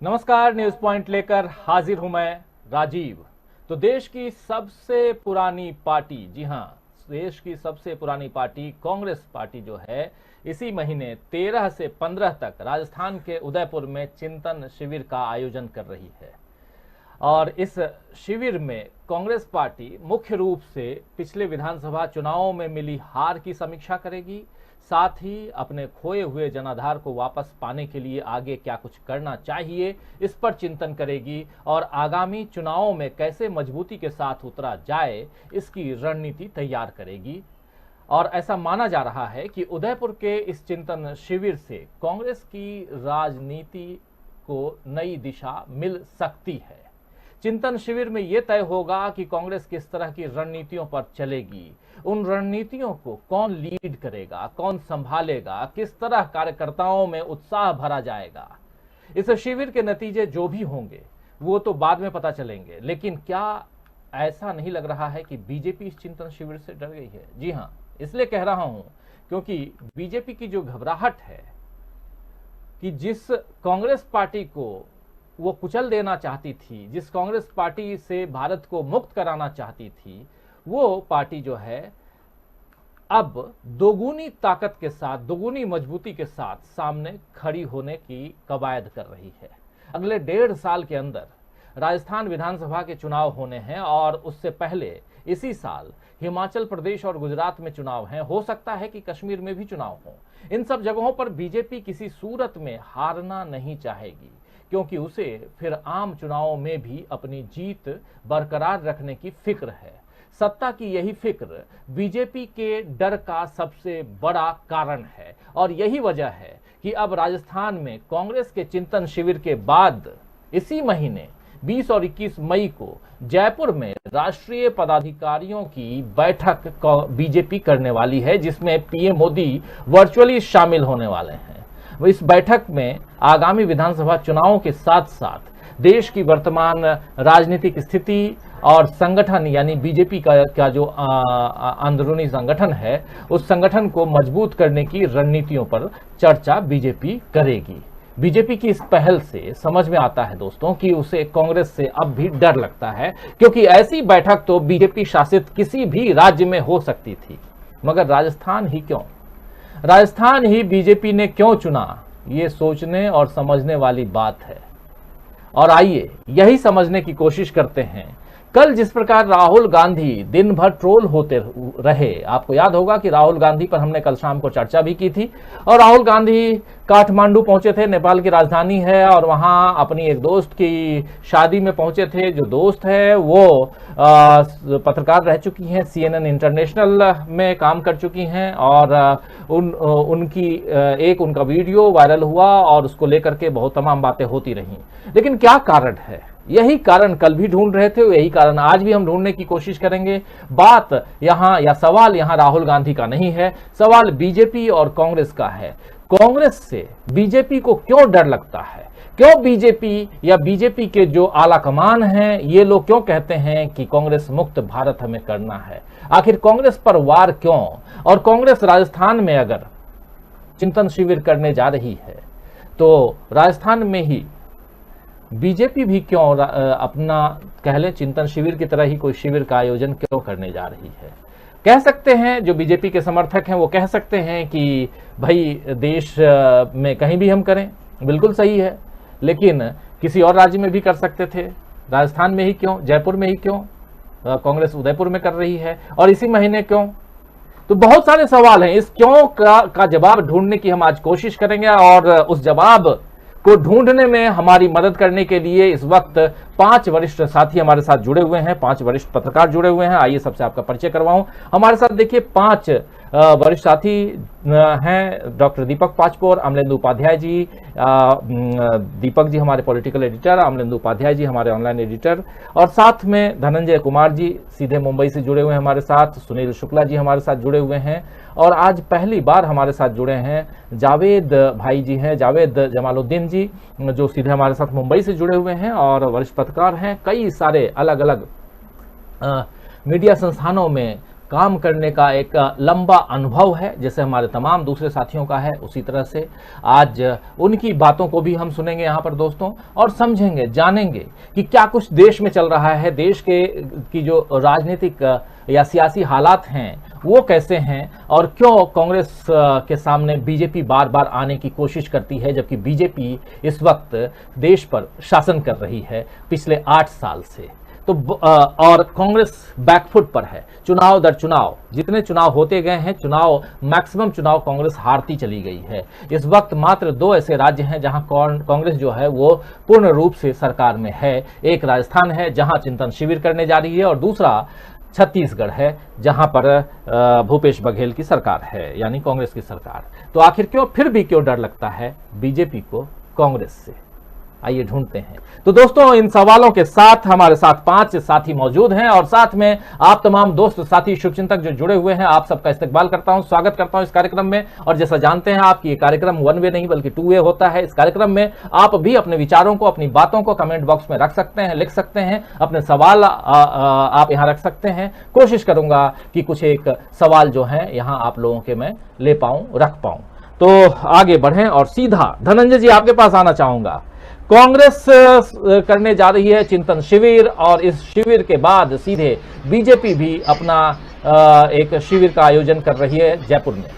नमस्कार, news point लेकर हाजिर हूं मैं राजीव। तो देश की सबसे पुरानी पार्टी, जी हां, देश की सबसे पुरानी पार्टी कांग्रेस पार्टी जो है, इसी महीने 13 से 15 तक राजस्थान के उदयपुर में चिंतन शिविर का आयोजन कर रही है। और इस शिविर में कांग्रेस पार्टी मुख्य रूप से पिछले विधानसभा चुनावों में मिली हार की समीक्षा करेगी, साथ ही अपने खोए हुए जनाधार को वापस पाने के लिए आगे क्या कुछ करना चाहिए, इस पर चिंतन करेगी और आगामी चुनावों में कैसे मजबूती के साथ उतरा जाए, इसकी रणनीति तैयार करेगी। और ऐसा माना जा रहा है कि उदयपुर के इस चिंतन शिविर से कांग्रेस की राजनीति को नई दिशा मिल सकती है। चिंतन शिविर में यह तय होगा कि कांग्रेस किस तरह की रणनीतियों पर चलेगी, उन रणनीतियों को कौन लीड करेगा, कौन संभालेगा, किस तरह कार्यकर्ताओं में उत्साह भरा जाएगा। इस शिविर के नतीजे जो भी होंगे वो तो बाद में पता चलेंगे, लेकिन क्या ऐसा नहीं लग रहा है कि बीजेपी इस चिंतन शिविर से डर गई है? जी हां, इसलिए कह रहा हूं क्योंकि बीजेपी की जो घबराहट है कि जिस कांग्रेस पार्टी को वो कुचल देना चाहती थी, जिस कांग्रेस पार्टी से भारत को मुक्त कराना चाहती थी, वो पार्टी जो है अब दोगुनी ताकत के साथ, दोगुनी मजबूती के साथ सामने खड़ी होने की कवायद कर रही है। अगले 1.5 साल के अंदर राजस्थान विधानसभा के चुनाव होने हैं और उससे पहले इसी साल हिमाचल प्रदेश और गुजरात में चुनाव हैं। हो सकता है कि कश्मीर में भी चुनाव हो। इन सब जगहों पर बीजेपी किसी सूरत में हारना नहीं चाहेगी, क्योंकि उसे फिर आम चुनावों में भी अपनी जीत बरकरार रखने की फिक्र है। सत्ता की यही फिक्र बीजेपी के डर का सबसे बड़ा कारण है और यही वजह है कि अब राजस्थान में कांग्रेस के चिंतन शिविर के बाद इसी महीने 20 और 21 मई को जयपुर में राष्ट्रीय पदाधिकारियों की बैठक बीजेपी करने वाली है, जिसमें पीएम मोदी वर्चुअली शामिल होने वाले हैं। इस बैठक में आगामी विधानसभा चुनावों के साथ साथ देश की वर्तमान राजनीतिक स्थिति और संगठन यानी बीजेपी का जो अंदरूनी संगठन है, उस संगठन को मजबूत करने की रणनीतियों पर चर्चा बीजेपी करेगी। बीजेपी की इस पहल से समझ में आता है दोस्तों कि उसे कांग्रेस से अब भी डर लगता है, क्योंकि ऐसी बैठक तो बीजेपी शासित किसी भी राज्य में हो सकती थी, मगर राजस्थान ही क्यों? राजस्थान ही बीजेपी ने क्यों चुना, ये सोचने और समझने वाली बात है। और आइए यही समझने की कोशिश करते हैं। कल जिस प्रकार राहुल गांधी दिन भर ट्रोल होते रहे, आपको याद होगा कि राहुल गांधी पर हमने कल शाम को चर्चा भी की थी। और राहुल गांधी काठमांडू पहुंचे थे, नेपाल की राजधानी है, और वहां अपनी एक दोस्त की शादी में पहुंचे थे। जो दोस्त है वो पत्रकार रह चुकी हैं, CNN इंटरनेशनल में काम कर चुकी हैं, और उनका वीडियो वायरल हुआ और उसको लेकर के बहुत तमाम बातें होती रहीं। लेकिन क्या कारण है? यही कारण कल भी ढूंढ रहे थे, यही कारण आज भी हम ढूंढने की कोशिश करेंगे। बात यहां या सवाल यहां राहुल गांधी का नहीं है, सवाल बीजेपी और कांग्रेस का है। कांग्रेस से बीजेपी को क्यों डर लगता है? क्यों बीजेपी या बीजेपी के जो आला कमान हैं, ये लोग क्यों कहते हैं कि कांग्रेस मुक्त भारत हमें करना है? आखिर कांग्रेस पर वार क्यों? और कांग्रेस राजस्थान में अगर चिंतन शिविर करने जा रही है तो राजस्थान में ही बीजेपी भी क्यों अपना कह लें चिंतन शिविर की तरह ही कोई शिविर का आयोजन क्यों करने जा रही है? कह सकते हैं, जो बीजेपी के समर्थक हैं वो कह सकते हैं कि भाई देश में कहीं भी हम करें, बिल्कुल सही है, लेकिन किसी और राज्य में भी कर सकते थे, राजस्थान में ही क्यों, जयपुर में ही क्यों? कांग्रेस उदयपुर में कर रही है, और इसी महीने क्यों? तो बहुत सारे सवाल हैं। इस क्यों का जवाब ढूंढने की हम आज कोशिश करेंगे, और उस जवाब को ढूंढने में हमारी मदद करने के लिए इस वक्त 5 वरिष्ठ साथी हमारे साथ जुड़े हुए हैं, 5 वरिष्ठ पत्रकार जुड़े हुए हैं। आइए सबसे आपका परिचय करवाऊं। हमारे साथ देखिए 5 वरिष्ठ साथी हैं। डॉक्टर दीपक पाचपोर, अमलेंदु उपाध्याय जी, दीपक जी हमारे पॉलिटिकल एडिटर, अमलेंदु उपाध्याय जी हमारे ऑनलाइन एडिटर, और साथ में धनंजय कुमार जी सीधे मुंबई से जुड़े हुए हैं हमारे साथ, सुनील शुक्ला जी हमारे साथ जुड़े हुए हैं, और आज पहली बार हमारे साथ जुड़े हैं जावेद भाई जी हैं, जावेद जमालुद्दीन जी, जो सीधे हमारे साथ मुंबई से जुड़े हुए हैं और वरिष्ठ पत्रकार हैं, कई सारे अलग अलग मीडिया संस्थानों में काम करने का एक लंबा अनुभव है, जैसे हमारे तमाम दूसरे साथियों का है। उसी तरह से आज उनकी बातों को भी हम सुनेंगे यहाँ पर दोस्तों, और समझेंगे, जानेंगे कि क्या कुछ देश में चल रहा है, देश की जो राजनीतिक या सियासी हालात हैं वो कैसे हैं, और क्यों कांग्रेस के सामने बीजेपी बार बार आने की कोशिश करती है, जबकि बीजेपी इस वक्त देश पर शासन कर रही है पिछले 8 साल से। तो और कांग्रेस बैकफुट पर है, चुनाव दर चुनाव, जितने चुनाव होते गए हैं, मैक्सिमम चुनाव कांग्रेस हारती चली गई है। इस वक्त मात्र 2 ऐसे राज्य हैं जहां कांग्रेस जो है वो पूर्ण रूप से सरकार में है। एक राजस्थान है जहां चिंतन शिविर करने जा रही है, और दूसरा छत्तीसगढ़ है जहां पर भूपेश बघेल की सरकार है, यानी कांग्रेस की सरकार। तो आखिर क्यों डर लगता है बीजेपी को कांग्रेस से? आइए ढूंढते हैं। तो दोस्तों, इन सवालों के साथ हमारे साथ 5 साथी मौजूद हैं, और साथ में आप तमाम दोस्त साथी शुभचिंतक जो जुड़े हुए हैं, आप सबका इस्तकबाल करता हूं, स्वागत करता हूं इस कार्यक्रम में। और जैसा जानते हैं आप कि ये कार्यक्रम 1 वे नहीं बल्कि 2 वे होता है। इस कार्यक्रम में आप भी अपने विचारों को, अपनी बातों को कमेंट बॉक्स में रख सकते हैं, लिख सकते हैं, अपने सवाल आप यहां रख सकते हैं। कोशिश करूंगा कि कुछ एक सवाल जो है यहां आप लोगों के मैं ले पाऊं, रख पाऊं। तो आगे बढ़ें और सीधा धनंजय जी आपके पास आना चाहूंगा। कांग्रेस करने जा रही है चिंतन शिविर, और इस शिविर के बाद सीधे बीजेपी भी अपना एक शिविर का आयोजन कर रही है जयपुर में।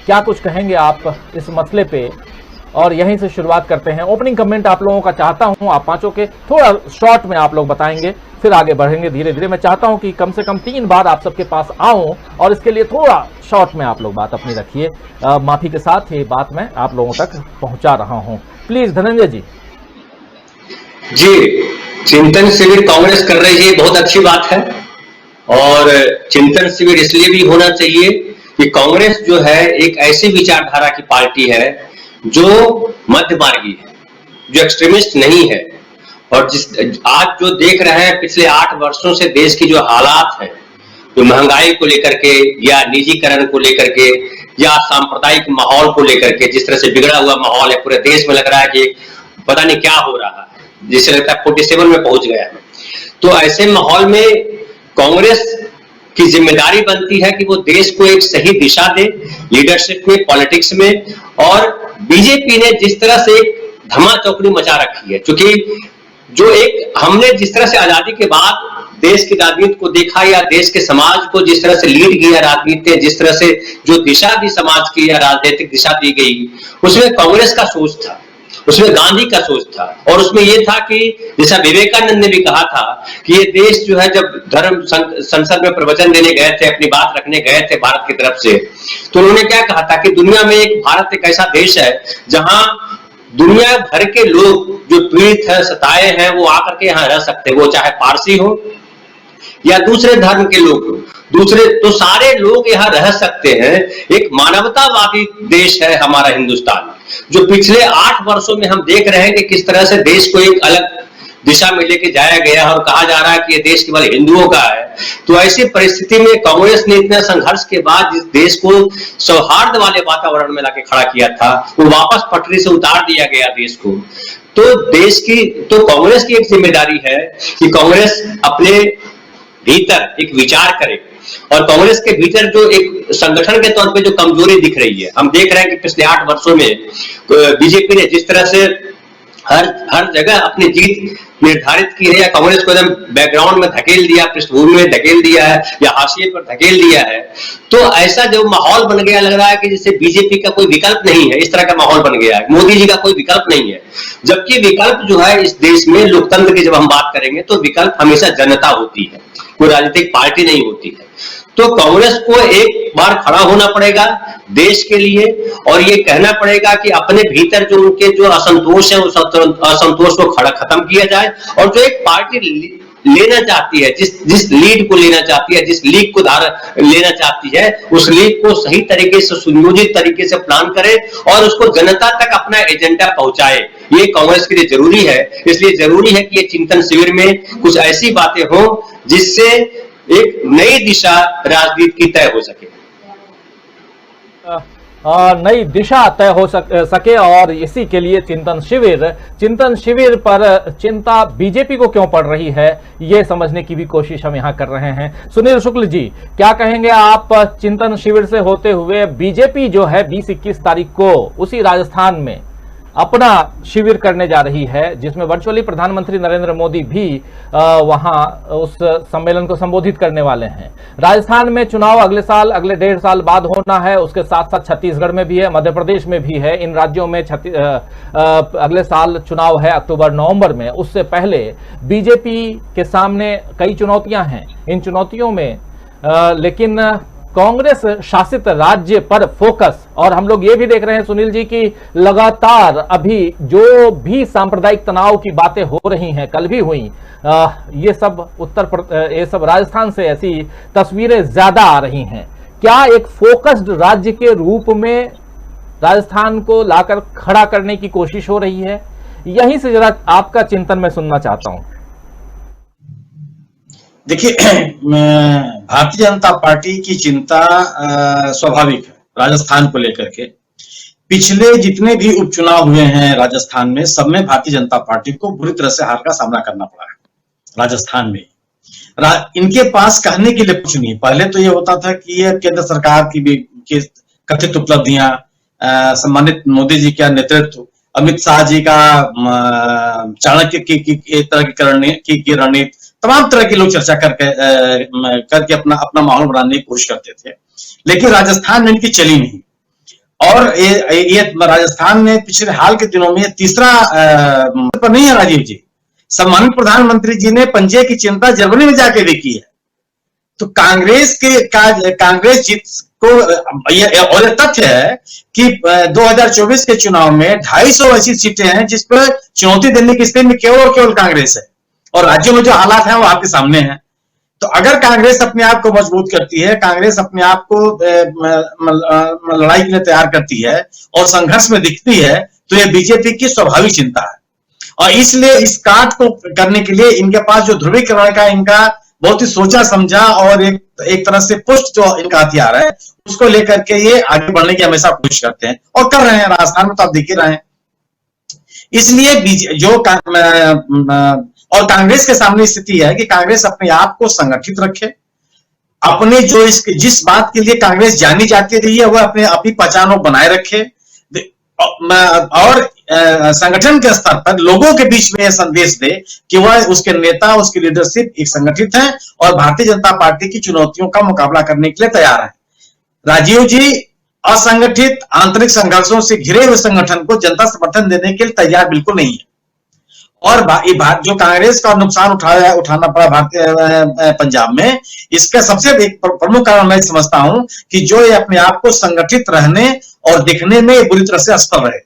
क्या कुछ कहेंगे आप इस मसले पे? और यहीं से शुरुआत करते हैं। ओपनिंग कमेंट आप लोगों का चाहता हूं, आप पांचों के थोड़ा शॉर्ट में आप लोग बताएंगे, फिर आगे बढ़ेंगे धीरे धीरे। मैं चाहता हूं कि कम से कम 3 बार आप सबके पास आऊं, और इसके लिए थोड़ा शॉर्ट में आप लोग बात अपनी रखिए। माफी के साथ ये बात मैं आप लोगों तक पहुंचा रहा हूं। प्लीज धनंजय जी। चिंतन शिविर कांग्रेस कर रही है, बहुत अच्छी बात है। और चिंतन शिविर इसलिए भी होना चाहिए कि कांग्रेस जो है एक ऐसी विचारधारा की पार्टी है जो मध्यमार्गी है, जो एक्सट्रीमिस्ट नहीं है। और आज जो देख रहे हैं पिछले 8 वर्षों से देश की जो हालात है, जो महंगाई को लेकर के या निजीकरण को लेकर के या सांप्रदायिक माहौल को लेकर के, जिस तरह से बिगड़ा हुआ माहौल है पूरे देश में, लग रहा है कि पता नहीं क्या हो रहा है, जिससे लगता है 47 में पहुंच गया है। तो ऐसे माहौल में कांग्रेस की जिम्मेदारी बनती है कि वो देश को एक सही दिशा दे, लीडरशिप में, पॉलिटिक्स में। और बीजेपी ने जिस तरह से एक धमा चौकड़ी मचा रखी है, क्योंकि जो एक हमने जिस तरह से आजादी के बाद देश की राजनीति को देखा, या देश के समाज को जिस तरह से लीड किया राजनीति, जिस तरह से जो दिशा दी समाज की या राजनीतिक दिशा दी गई, उसमें कांग्रेस का सोच था, उसमें गांधी का सोच था। और उसमें यह था कि जैसा विवेकानंद ने भी कहा था कि ये देश जो है, जब धर्म संसद में प्रवचन देने गए थे, अपनी बात रखने गए थे भारत की तरफ से, तो उन्होंने क्या कहा था कि दुनिया में भारत एक ऐसा देश है जहां दुनिया भर के लोग जो पीड़ित है, सताए हैं, वो आकर के यहाँ रह सकते हैं। वो चाहे पारसी हो या दूसरे धर्म के लोग हो, तो सारे लोग यहाँ रह सकते हैं। एक मानवतावादी देश है हमारा हिंदुस्तान, जो पिछले 8 वर्षों में हम देख रहे हैं कि किस तरह से देश को एक अलग दिशा में लेके जाया गया है, और कहा जा रहा है कि ये देश केवल हिंदुओं का है। तो ऐसी परिस्थिति में कांग्रेस ने इतना संघर्ष के बाद जिस देश को सौहार्द वाले वातावरण में लाके खड़ा किया था, वो वापस पटरी से उतार दिया गया देश को। तो कांग्रेस की एक जिम्मेदारी है कि कांग्रेस अपने भीतर एक विचार करे, और कांग्रेस के भीतर जो एक संगठन के तौर पे जो कमजोरी दिख रही है, हम देख रहे हैं कि पिछले 8 वर्षों में बीजेपी ने जिस तरह से हर जगह अपनी जीत निर्धारित की है, या कांग्रेस को एकदम बैकग्राउंड में धकेल दिया, पृष्ठभूमि में धकेल दिया है, या हाशिए पर धकेल दिया है। तो ऐसा जो माहौल बन गया, लग रहा है कि जैसे बीजेपी का कोई विकल्प नहीं है, इस तरह का माहौल बन गया है। मोदी जी का कोई विकल्प नहीं है, जबकि विकल्प जो है इस देश में लोकतंत्र की जब हम बात करेंगे तो विकल्प हमेशा जनता होती है, कोई राजनीतिक पार्टी नहीं होती है। तो कांग्रेस को एक बार खड़ा होना पड़ेगा देश के लिए, और ये कहना पड़ेगा कि अपने भीतर जो उनके जो असंतोष है, उस असंतोष को खत्म किया जाए। और जो एक पार्टी लेना चाहती है, जिस लीड को लेना चाहती है, जिस लीग को लेना चाहती है, उस लीग को सही तरीके से, सुनियोजित तरीके से प्लान करे और उसको जनता तक अपना एजेंडा पहुंचाए। ये कांग्रेस के लिए जरूरी है। इसलिए जरूरी है कि ये चिंतन शिविर में कुछ ऐसी बातें हो जिससे एक नई दिशा राजनीति की तय हो सके। नई दिशा तय हो सके और इसी के लिए चिंतन शिविर पर चिंता बीजेपी को क्यों पड़ रही है, ये समझने की भी कोशिश हम यहां कर रहे हैं। सुनील शुक्ल जी, क्या कहेंगे आप चिंतन शिविर से होते हुए? बीजेपी जो है 20-21 तारीख को उसी राजस्थान में अपना शिविर करने जा रही है, जिसमें वर्चुअली प्रधानमंत्री नरेंद्र मोदी भी वहां उस सम्मेलन को संबोधित करने वाले हैं। राजस्थान में चुनाव अगले साल, अगले 1.5 साल बाद होना है। उसके साथ साथ छत्तीसगढ़ में भी है, मध्य प्रदेश में भी है। इन राज्यों में अगले साल चुनाव है अक्टूबर-नवंबर में। उससे पहले बीजेपी के सामने कई चुनौतियां हैं। इन चुनौतियों में लेकिन कांग्रेस शासित राज्य पर फोकस, और हम लोग ये भी देख रहे हैं सुनील जी की लगातार अभी जो भी सांप्रदायिक तनाव की बातें हो रही हैं, कल भी हुई, ये सब राजस्थान से ऐसी तस्वीरें ज्यादा आ रही हैं। क्या एक फोकस्ड राज्य के रूप में राजस्थान को लाकर खड़ा करने की कोशिश हो रही है? यहीं से जरा आपका चिंतन मैं सुनना चाहता हूं। देखिए, भारतीय जनता पार्टी की चिंता स्वाभाविक है राजस्थान को लेकर के। पिछले जितने भी उपचुनाव हुए हैं राजस्थान में, सब में भारतीय जनता पार्टी को बुरी तरह से हार का सामना करना पड़ा है राजस्थान में। इनके पास कहने के लिए कुछ नहीं। पहले तो ये होता था कि ये केंद्र सरकार की कथित उपलब्धियां, सम्मानित मोदी जी का नेतृत्व, अमित शाह जी का चाणक्य की तरह की रणनीति, तमाम तरह के लोग चर्चा करके अपना माहौल बनाने की कोशिश करते थे। लेकिन राजस्थान में इनकी चली नहीं। और ये राजस्थान में पिछले हाल के दिनों में तीसरा पर नहीं है राजीव जी। सम्मानित प्रधानमंत्री जी ने पंजे की चिंता जर्मनी में जाके भी की है। तो कांग्रेस जीत को और यह तथ्य है कि 2024 के चुनाव में 250 ऐसी सीटें हैं जिस पर चुनौती देने की स्थिति में केवल कांग्रेस है, और राज्यों में जो हालात हैं वो आपके सामने हैं। तो अगर कांग्रेस अपने आप को मजबूत करती है, कांग्रेस अपने आप को लड़ाई के लिए तैयार करती है और संघर्ष में दिखती है, तो यह बीजेपी की स्वाभाविक चिंता है। और इसलिए इस काट को करने के लिए इनके पास जो ध्रुवीकरण का इनका बहुत ही सोचा समझा और एक तरह से पुष्ट जो इनका हथियार है, उसको लेकर के ये आगे बढ़ने की हमेशा कोशिश करते हैं और कर रहे हैं। राजस्थान में तो आप देख ही रहे हैं। इसलिए और कांग्रेस के सामने स्थिति है कि कांग्रेस अपने आप को संगठित रखे, अपने जिस बात के लिए कांग्रेस जानी जाती रही है वह अपनी पहचान बनाए रखे, और संगठन के स्तर पर लोगों के बीच में यह संदेश दे कि वह, उसके नेता, उसकी लीडरशिप एक संगठित है और भारतीय जनता पार्टी की चुनौतियों का मुकाबला करने के लिए तैयार है। राजीव जी, असंगठित आंतरिक संघर्षों से घिरे हुए संगठन को जनता समर्थन देने के लिए तैयार बिल्कुल नहीं है। और जो कांग्रेस का नुकसान उठाना पड़ा भारतीय पंजाब में, इसका सबसे एक प्रमुख कारण मैं समझता हूं कि जो ये अपने आप को संगठित रहने और दिखने में बुरी तरह से असफल रहे।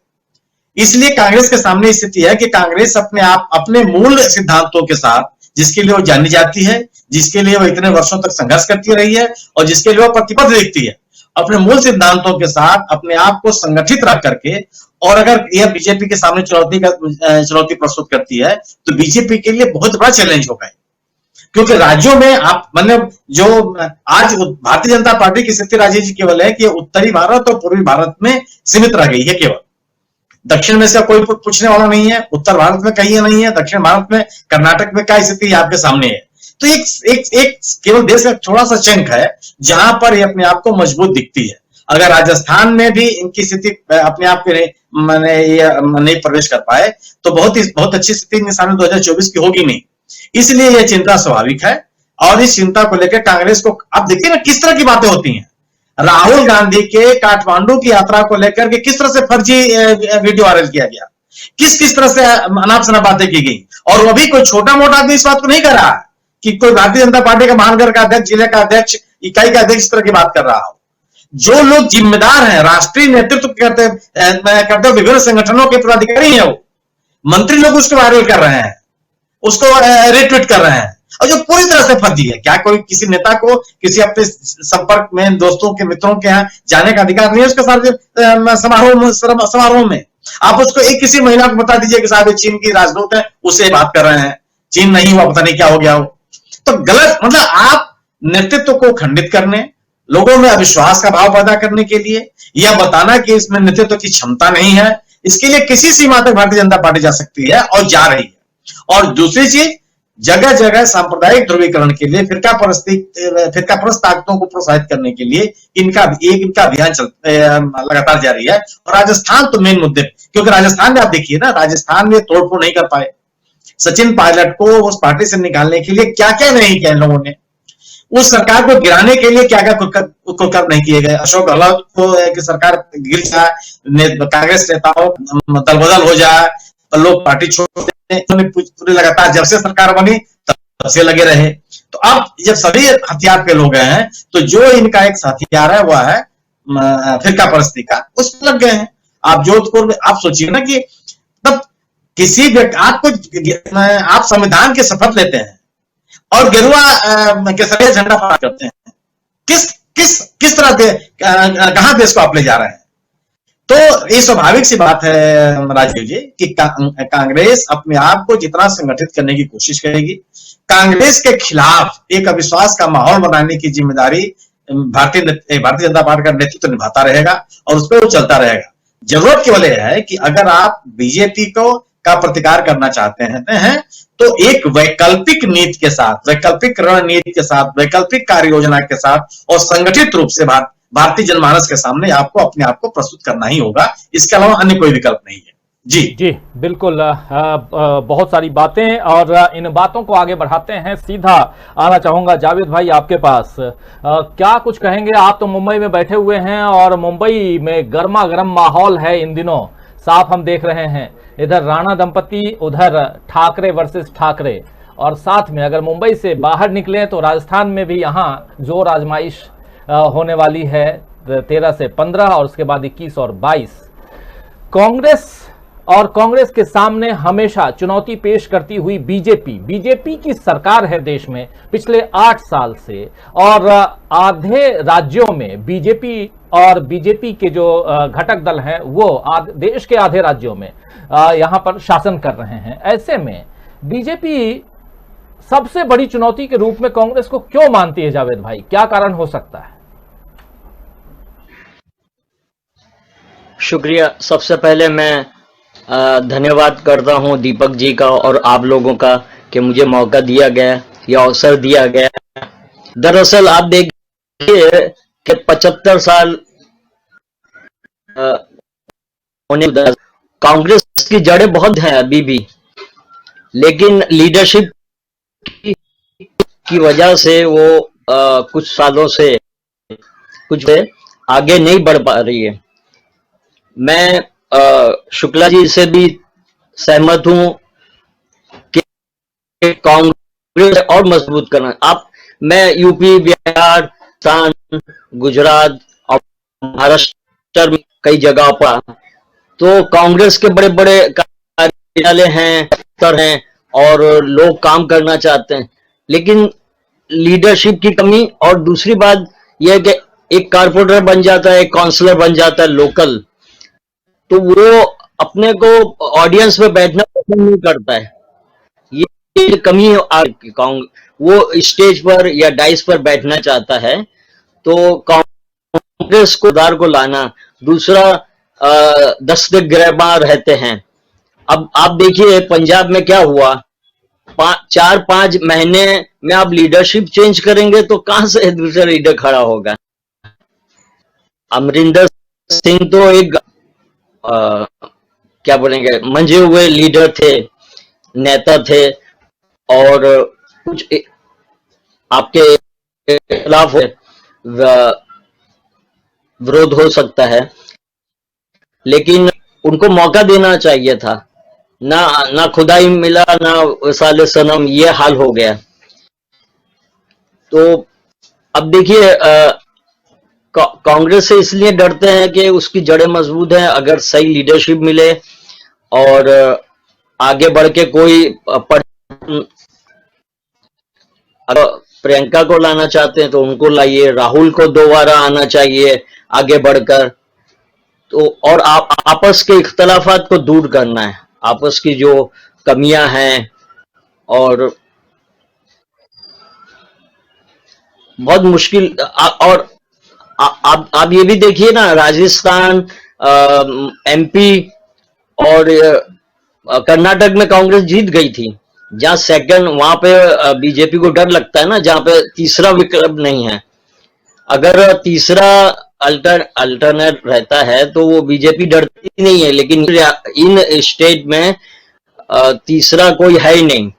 इसलिए कांग्रेस के सामने स्थिति है कि कांग्रेस अपने मूल सिद्धांतों के साथ, जिसके लिए वो जानी जाती है, जिसके लिए वो इतने वर्षों तक संघर्ष करती रही है और जिसके लिए वो प्रतिबद्ध दिखती है, अपने मूल सिद्धांतों के साथ अपने आप को संगठित रख करके, और अगर यह बीजेपी के सामने चुनौती प्रस्तुत करती है तो बीजेपी के लिए बहुत बड़ा चैलेंज होगा। क्योंकि राज्यों में मतलब जो आज भारतीय जनता पार्टी की स्थिति राजीव जी केवल है कि उत्तरी भारत और पूर्वी भारत में सीमित रह गई है। केवल दक्षिण में से कोई पूछने वाला नहीं है, उत्तर भारत में कहीं नहीं है, दक्षिण भारत में कर्नाटक में क्या स्थिति आपके सामने है। तो एक केवल देश का थोड़ा सा चंक है जहां पर ये अपने आप को मजबूत दिखती है। अगर राजस्थान में भी इनकी स्थिति अपने आप के नहीं प्रवेश कर पाए तो बहुत अच्छी स्थिति इनके सामने 2024 की होगी नहीं। इसलिए यह चिंता स्वाभाविक है। और इस चिंता को लेकर कांग्रेस को आप देखिए ना किस तरह की बातें होती हैं। राहुल गांधी के काठमांडू की यात्रा को लेकर के किस तरह से फर्जी वीडियो वायरल किया गया, किस तरह से अनाप शनाप बातें की गई। और वो भी कोई छोटा मोटा आदमी इस बात को नहीं कर रहा कि कोई भारतीय जनता पार्टी का महानगर का अध्यक्ष, जिले का अध्यक्ष, इकाई का अध्यक्ष इस तरह की बात कर रहा हो। जो लोग जिम्मेदार हैं, राष्ट्रीय नेतृत्व करते विभिन्न संगठनों के पदाधिकारी हैं, वो मंत्री लोग उसको वायरल कर रहे हैं, उसको रिट्वीट कर रहे हैं, और जो पूरी तरह से फर्जी है। क्या कोई किसी नेता को किसी अपने संपर्क में, दोस्तों के, मित्रों के यहाँ जाने का अधिकार नहीं है उसके साथ समारोह में? आप उसको एक किसी महिला को बता दीजिए कि साहब ये चीन की राजदूत है, उससे बात कर रहे हैं, चीन नहीं हुआ, पता नहीं क्या हो गया हो। तो गलत, मतलब आप नेतृत्व को खंडित करने लोगों में अविश्वास का भाव पैदा करने के लिए, या बताना कि इसमें नेतृत्व की क्षमता नहीं है, इसके लिए किसी सीमा तक भारतीय जनता पार्टी जा सकती है और जा रही है। और दूसरी चीज, जगह जगह सांप्रदायिक ध्रुवीकरण के लिए फिरका परस्त ताकतों को प्रोत्साहित करने के लिए इनका अभियान लगातार जारी है। और राजस्थान तो मेन मुद्दे, क्योंकि राजस्थान में आप देखिए ना, राजस्थान में तोड़फोड़ नहीं कर पाए। सचिन पायलट को उस पार्टी से निकालने के लिए क्या क्या नहीं किया इन लोगों ने, उस सरकार को गिराने के लिए क्या क्या कुकर्म नहीं किए गए। अशोक गहलोत को कि सरकार गिर जाए, कांग्रेस नेताओं दल बदल हो जाए, लोग पार्टी छोड़ दें, पूरी लगातार जब से सरकार बनी तब से लगे रहे। तो अब जब सभी हथियार पे लोग गए हैं, तो जो इनका एक हथियार है वह है फिरका परस्ती का, उस पर लग गए हैं। आप जोधपुर में आप सोचिए ना कि तब किसी व्यक्ति आप संविधान की शपथ लेते हैं और गेरुआ के सफेद झंडा फहरा करते हैं, किस तरह कहां देश को आप ले जा रहे हैं। तो ये स्वाभाविक सी बात है राजीव जी कि कांग्रेस अपने आप को जितना संगठित करने की कोशिश करेगी, कांग्रेस के खिलाफ एक अविश्वास का माहौल बनाने की जिम्मेदारी भारतीय जनता पार्टी का नेतृत्व निभाता रहेगा और उस पर वो चलता रहेगा। जरूरत केवल यह है कि अगर आप बीजेपी का प्रतिकार करना चाहते हैं तो एक वैकल्पिक नीति के साथ, वैकल्पिक रणनीति के साथ, वैकल्पिक कार्य योजना के साथ और संगठित रूप से भारतीय जनमानस के सामने आपको अपने आप को प्रस्तुत करना ही होगा। इसके अलावा अन्य कोई विकल्प नहीं है। जी बिल्कुल। बहुत सारी बातें, और इन बातों को आगे बढ़ाते हैं। सीधा आना चाहूंगा जावेद भाई आपके पास, क्या कुछ कहेंगे? आप तो मुंबई में बैठे हुए हैं और मुंबई में गर्मा गर्म माहौल है इन दिनों, साफ हम देख रहे हैं। इधर राणा दंपति, उधर ठाकरे वर्सेस ठाकरे, और साथ में अगर मुंबई से बाहर निकले तो राजस्थान में भी यहाँ जोर आजमाइश होने वाली है 13 से 15 और उसके बाद 21 और 22। कांग्रेस के सामने हमेशा चुनौती पेश करती हुई बीजेपी की सरकार है देश में पिछले 8 साल से, और आधे राज्यों में बीजेपी के जो घटक दल हैं वो देश के आधे राज्यों में यहां पर शासन कर रहे हैं। ऐसे में बीजेपी सबसे बड़ी चुनौती के रूप में कांग्रेस को क्यों मानती है जावेद भाई? क्या कारण हो सकता है? शुक्रिया। सबसे पहले मैं धन्यवाद करता हूं दीपक जी का और आप लोगों का कि मुझे मौका दिया गया या अवसर दिया गया। दरअसल आप देखिए कि 75 साल होने कांग्रेस की जड़ें बहुत हैं अभी भी, लेकिन लीडरशिप की वजह से वो कुछ सालों से कुछ आगे नहीं बढ़ पा रही है। मैं शुक्ला जी से भी सहमत हूं कि कांग्रेस और मजबूत करना। मैं यूपी, बिहार, राजस्थान, गुजरात और महाराष्ट्र में कई जगह पर, तो कांग्रेस के बड़े बड़े कार्यालय हैं, दफ्तर हैं और लोग काम करना चाहते हैं, लेकिन लीडरशिप की कमी। और दूसरी बात यह कि एक कारपोरेटर बन जाता है, एक काउंसलर बन जाता है लोकल, तो वो अपने को ऑडियंस में बैठना पसंद नहीं करता है। ये कमी वो स्टेज पर या डाइस पर बैठना चाहता है। तो कांग्रेस को दार को लाना। दूसरा, दस्तक गिरफ्तार रहते हैं। अब आप देखिए पंजाब में क्या हुआ, 4-5 महीने में आप लीडरशिप चेंज करेंगे तो कहां से दूसरा लीडर खड़ा होगा। अमरिंदर सिंह तो एक क्या बोलेंगे, मंजे हुए लीडर थे, नेता थे, और कुछ आपके खिलाफ विरोध हो सकता है, लेकिन उनको मौका देना चाहिए था। ना खुदाई मिला, ना साले सनम, ये हाल हो गया। तो अब देखिए कांग्रेस से इसलिए डरते हैं कि उसकी जड़ें मजबूत हैं। अगर सही लीडरशिप मिले और आगे बढ़ के कोई अगर प्रियंका को लाना चाहते हैं तो उनको लाइए, राहुल को दोबारा आना चाहिए आगे बढ़कर। तो और आपस के इख्तलाफात को दूर करना है, आपस की जो कमियां हैं, और बहुत मुश्किल। और आप ये भी देखिए ना, राजस्थान, एमपी और कर्नाटक में कांग्रेस जीत गई थी। जहां सेकंड, वहां पे बीजेपी को डर लगता है ना, जहां पे तीसरा विकल्प नहीं है। अगर तीसरा अल्टरनेट रहता है तो वो बीजेपी डरती नहीं है, लेकिन इन स्टेट में तीसरा कोई है ही नहीं,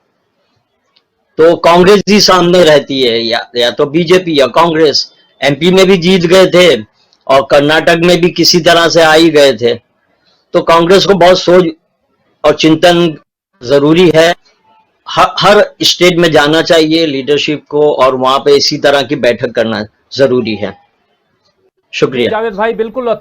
तो कांग्रेस ही सामने रहती है, या तो बीजेपी या कांग्रेस। एमपी में भी जीत गए थे और कर्नाटक में भी किसी तरह से आ ही गए थे। तो कांग्रेस को बहुत सोच और चिंतन जरूरी है। हर स्टेट में जाना चाहिए लीडरशिप को, और वहां पे इसी तरह की बैठक करना जरूरी है। शुक्रिया जावेद भाई। बिल्कुल। और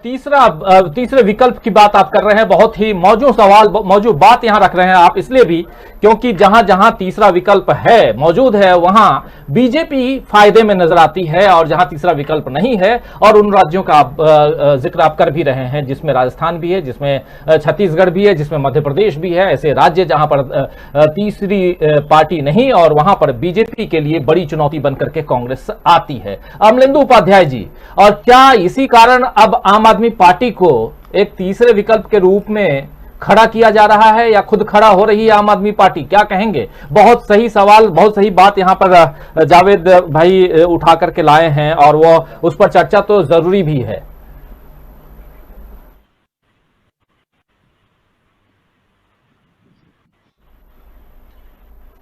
तीसरे विकल्प की बात आप कर रहे हैं, बहुत ही मौजूद सवाल, मौजूद बात यहां रख रहे हैं आप, इसलिए भी क्योंकि जहां जहां तीसरा विकल्प है, मौजूद है, वहां बीजेपी फायदे में नजर आती है, और जहां तीसरा विकल्प नहीं है, और उन राज्यों का जिक्र आप कर भी रहे हैं जिसमें राजस्थान भी है, जिसमें छत्तीसगढ़ भी है, जिसमें मध्य प्रदेश भी है, ऐसे राज्य जहां पर तीसरी पार्टी नहीं, और वहां पर बीजेपी के लिए बड़ी चुनौती बनकर के कांग्रेस आती है। अमलेंदु उपाध्याय जी, और क्या इसी कारण अब आम आदमी पार्टी को एक तीसरे विकल्प के रूप में खड़ा किया जा रहा है, या खुद खड़ा हो रही है आम आदमी पार्टी? क्या कहेंगे? बहुत सही सवाल, बहुत सही बात यहां पर जावेद भाई उठा करके लाए हैं, और वो उस पर चर्चा तो जरूरी भी है।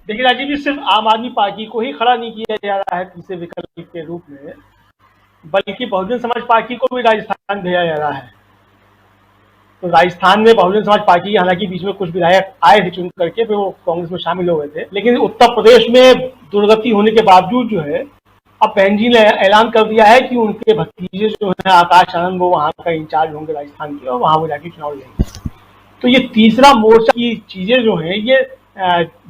देखिए राजीव जी, सिर्फ आम आदमी पार्टी को ही खड़ा नहीं किया जा रहा है तीसरे विकल्प के रूप में, बल्कि बहुजन समाज पार्टी को भी राजस्थान भेजा जा रहा है। तो राजस्थान में बहुजन समाज पार्टी, हालांकि बीच में कुछ विधायक आए थे चुन करके, फिर वो कांग्रेस में शामिल हो गए थे, लेकिन उत्तर प्रदेश में दुर्गति होने के बावजूद जो है, अब बहन जी ने ऐलान कर दिया है कि उनके भतीजे जो है आकाश आनंद, वो वहां का इंचार्ज होंगे राजस्थान के, और वहां वो जाके चुनाव लड़ेंगे। तो ये तीसरा मोर्चा की चीजें जो है, ये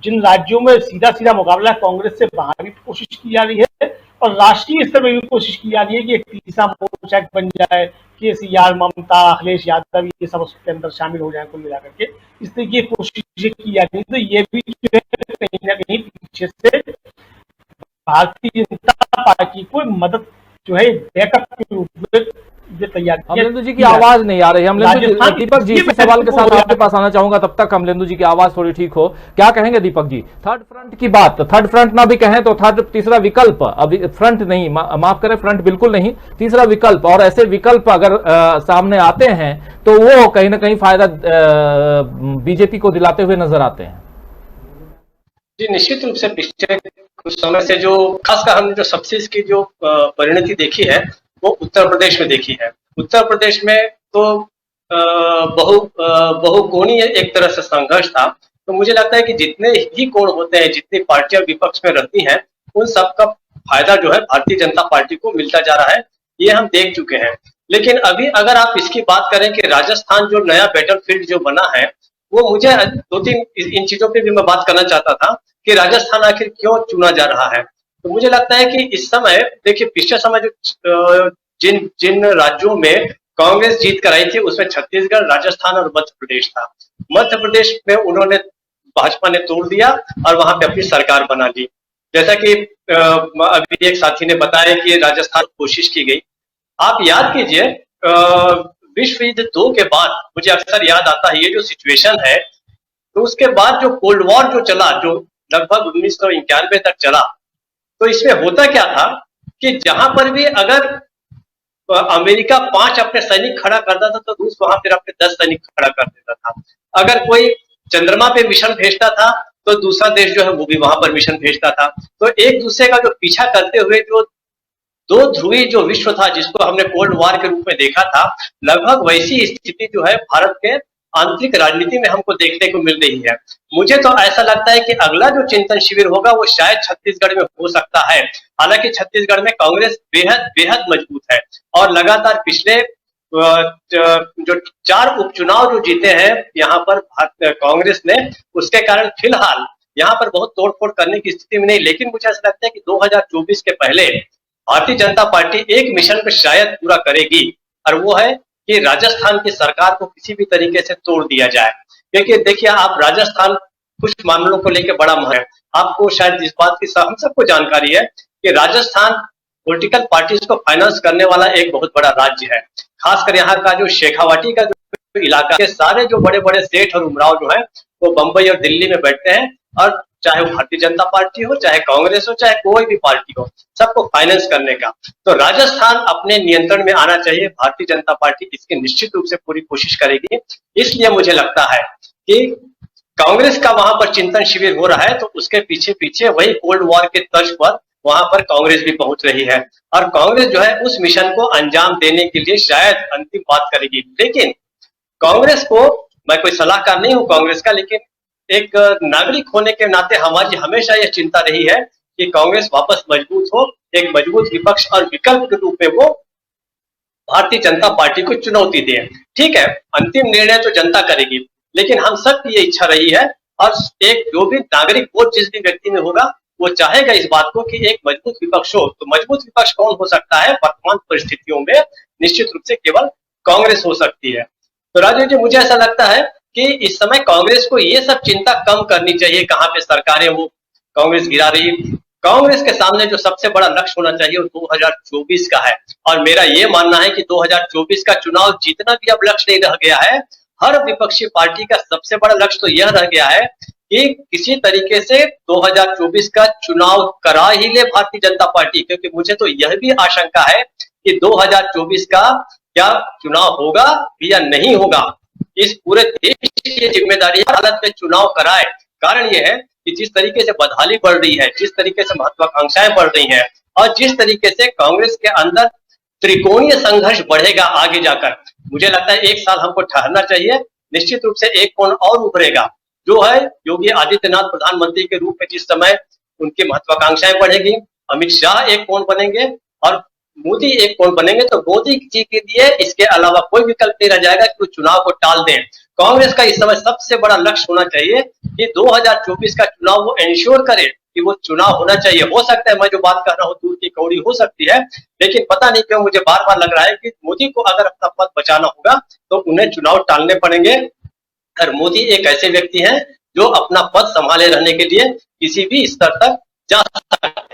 जिन राज्यों में सीधा सीधा मुकाबला कांग्रेस से बाहर की कोशिश की जा रही है, और राष्ट्रीय स्तर पर भी कोशिश की जा रही है कि एक तीसरा मोर्चा बन जाए, केसीआर, ममता, अखिलेश यादव, ये सब उसके अंदर शामिल हो जाए कुल मिलाकर के। इस तरह की कोशिशें की जा रही है। तो ये भी जो है कहीं ना कहीं पीछे से भारतीय जनता पार्टी को मदद जो है बैकअप के रूप में तैयार। अमलेंदु जी की आवाज नहीं आ रही है। अमलेंदु जी, दीपक जी, इसी सवाल के साथ आपके पास आना चाहूंगा, तब तक अमलेंदु जी की आवाज थोड़ी ठीक हो। क्या कहेंगे दीपक जी? थर्ड फ्रंट की बात, थर्ड फ्रंट ना भी कहें तो तीसरा विकल्प, अभी फ्रंट नहीं, माफ करें, फ्रंट बिल्कुल नहीं, तीसरा विकल्प, और ऐसे विकल्प अगर सामने आते हैं तो वो कहीं ना कहीं फायदा बीजेपी को दिलाते हुए नजर आते हैं। जी, निश्चित रूप से पिछले कुछ समय से जो खासकर हमने जो सक्सेस की जो परिणति देखी है, वो उत्तर प्रदेश में देखी है। उत्तर प्रदेश में तो बहुकोणीय एक तरह से संघर्ष था। तो मुझे लगता है कि जितने ही कोण होते हैं, जितनी पार्टियां विपक्ष में रहती हैं, उन सब का फायदा जो है भारतीय जनता पार्टी को मिलता जा रहा है, ये हम देख चुके हैं। लेकिन अभी अगर आप इसकी बात करें कि राजस्थान जो नया बैटलफील्ड जो बना है, वो मुझे दो तीन इन चीजों पे भी मैं बात करना चाहता था कि राजस्थान आखिर क्यों चुना जा रहा है। तो मुझे लगता है कि इस समय देखिए, पिछले समय जो जिन राज्यों में कांग्रेस जीत कर आई थी, उसमें छत्तीसगढ़, राजस्थान और मध्य प्रदेश था। मध्य प्रदेश में उन्होंने, भाजपा ने तोड़ दिया और वहां पे अपनी सरकार बना ली। जैसा कि अभी एक साथी ने बताया कि राजस्थान कोशिश की गई। आप याद कीजिए, विश्व युद्ध 2 के बाद मुझे अक्सर याद आता है ये जो सिचुएशन है, तो उसके बाद जो कोल्ड वॉर जो चला, जो लगभग 1991 तक चला, तो इसमें होता क्या था कि जहां पर भी अगर अमेरिका 5 अपने सैनिक खड़ा करता था, तो रूस वहां फिर अपने 10 सैनिक खड़ा कर देता था। अगर कोई चंद्रमा पे मिशन भेजता था, तो दूसरा देश जो है वो भी वहां पर मिशन भेजता था। तो एक दूसरे का जो पीछा करते हुए जो दो ध्रुवी जो विश्व था, जिसको हमने कोल्ड वॉर के रूप में देखा था, लगभग वैसी स्थिति जो है भारत के आंतरिक राजनीति में हमको देखने को मिल रही है। मुझे तो ऐसा लगता है कि अगला जो चिंतन शिविर होगा वो शायद छत्तीसगढ़ में हो सकता है। हालांकि छत्तीसगढ़ में कांग्रेस बेहद बेहद मजबूत है, और लगातार पिछले जो 4 उपचुनाव जो जीते हैं यहाँ पर कांग्रेस ने, उसके कारण फिलहाल यहाँ पर बहुत तोड़फोड़ करने की स्थिति में नहीं। लेकिन मुझे ऐसा लगता है कि 2024 के पहले भारतीय जनता पार्टी एक मिशन को शायद पूरा करेगी, और वो है कि राजस्थान की सरकार को किसी भी तरीके से तोड़ दिया जाए। क्योंकि देखिए, आप राजस्थान कुछ मामलों को लेकर बड़ा महत्व है। आपको शायद इस बात की हम सबको जानकारी है कि राजस्थान पॉलिटिकल पार्टीज को फाइनेंस करने वाला एक बहुत बड़ा राज्य है। खासकर यहाँ का जो शेखावाटी का जो इलाका के सारे जो बड़े बड़े सेठ और उमराव जो है वो बंबई और दिल्ली में बैठते हैं, और चाहे वो भारतीय जनता पार्टी हो, चाहे कांग्रेस हो, चाहे कोई भी पार्टी हो, सबको फाइनेंस करने का। तो राजस्थान अपने नियंत्रण में आना चाहिए। भारतीय जनता पार्टी इसकी निश्चित रूप से पूरी कोशिश करेगी। इसलिए मुझे लगता है कि कांग्रेस का वहां पर चिंतन शिविर हो रहा है, तो उसके पीछे पीछे वही कोल्ड वॉर के तर्ज पर वहां पर कांग्रेस भी पहुंच रही है, और कांग्रेस जो है उस मिशन को अंजाम देने के लिए शायद अंतिम बात करेगी। लेकिन कांग्रेस को, मैं कोई सलाहकार नहीं हूं कांग्रेस का, लेकिन एक नागरिक होने के नाते हमारी हमेशा यह चिंता रही है कि कांग्रेस वापस मजबूत हो, एक मजबूत विपक्ष और विकल्प के रूप में वो भारतीय जनता पार्टी को चुनौती दे। ठीक है, अंतिम निर्णय तो जनता करेगी, लेकिन हम सब की ये इच्छा रही है, और एक जो भी नागरिक वोट जिस भी व्यक्ति में होगा वो चाहेगा इस बात को कि एक मजबूत विपक्ष हो। तो मजबूत विपक्ष कौन हो सकता है वर्तमान परिस्थितियों में? निश्चित रूप से केवल कांग्रेस हो सकती है। तो राजीव जी, मुझे ऐसा लगता है कि इस समय कांग्रेस को ये सब चिंता कम करनी चाहिए, कहां पे सरकारें वो कांग्रेस गिरा रही है। कांग्रेस के सामने जो सबसे बड़ा लक्ष्य होना चाहिए वो 2024 का है, और मेरा ये मानना है कि 2024 का चुनाव जीतना भी अब लक्ष्य नहीं रह गया है। हर विपक्षी पार्टी का सबसे बड़ा लक्ष्य तो यह रह गया है कि किसी तरीके से 2024 का चुनाव करा ही ले भारतीय जनता पार्टी, क्योंकि मुझे तो यह भी आशंका है कि 2024 का क्या चुनाव होगा या नहीं होगा, इस पूरे देश की जिम्मेदारी हालत में चुनाव कराए। कारण यह है कि जिस तरीके से बदहाली बढ़ रही है, जिस तरीके से महत्वाकांक्षाएं बढ़ रही हैं, और जिस तरीके से कांग्रेस के अंदर त्रिकोणीय संघर्ष बढ़ेगा आगे जाकर, मुझे लगता है एक साल हमको ठहरना चाहिए। निश्चित रूप से एक कोण और उभरेगा, जो है योगी आदित्यनाथ प्रधानमंत्री के रूप में जिस समय उनकी महत्वाकांक्षाएं बढ़ेगी, अमित शाह एक कोण बनेंगे और मोदी एक कोण बनेंगे, तो मोदी जी के लिए इसके अलावा कोई विकल्प नहीं रह जाएगा कि वो चुनाव को टाल दें। कांग्रेस का इस समय सबसे बड़ा लक्ष्य होना चाहिए कि 2024 का चुनाव वो इंश्योर करे कि वो चुनाव होना चाहिए। हो सकता है मैं जो बात कर रहा हूँ दूर की कौड़ी हो सकती है, लेकिन पता नहीं क्यों मुझे बार बार लग रहा है कि मोदी को अगर अपना पद बचाना होगा तो उन्हें चुनाव टालने पड़ेंगे। और मोदी एक ऐसे व्यक्ति हैं जो अपना पद संभाले रहने के लिए किसी भी स्तर तक जा सकते हैं।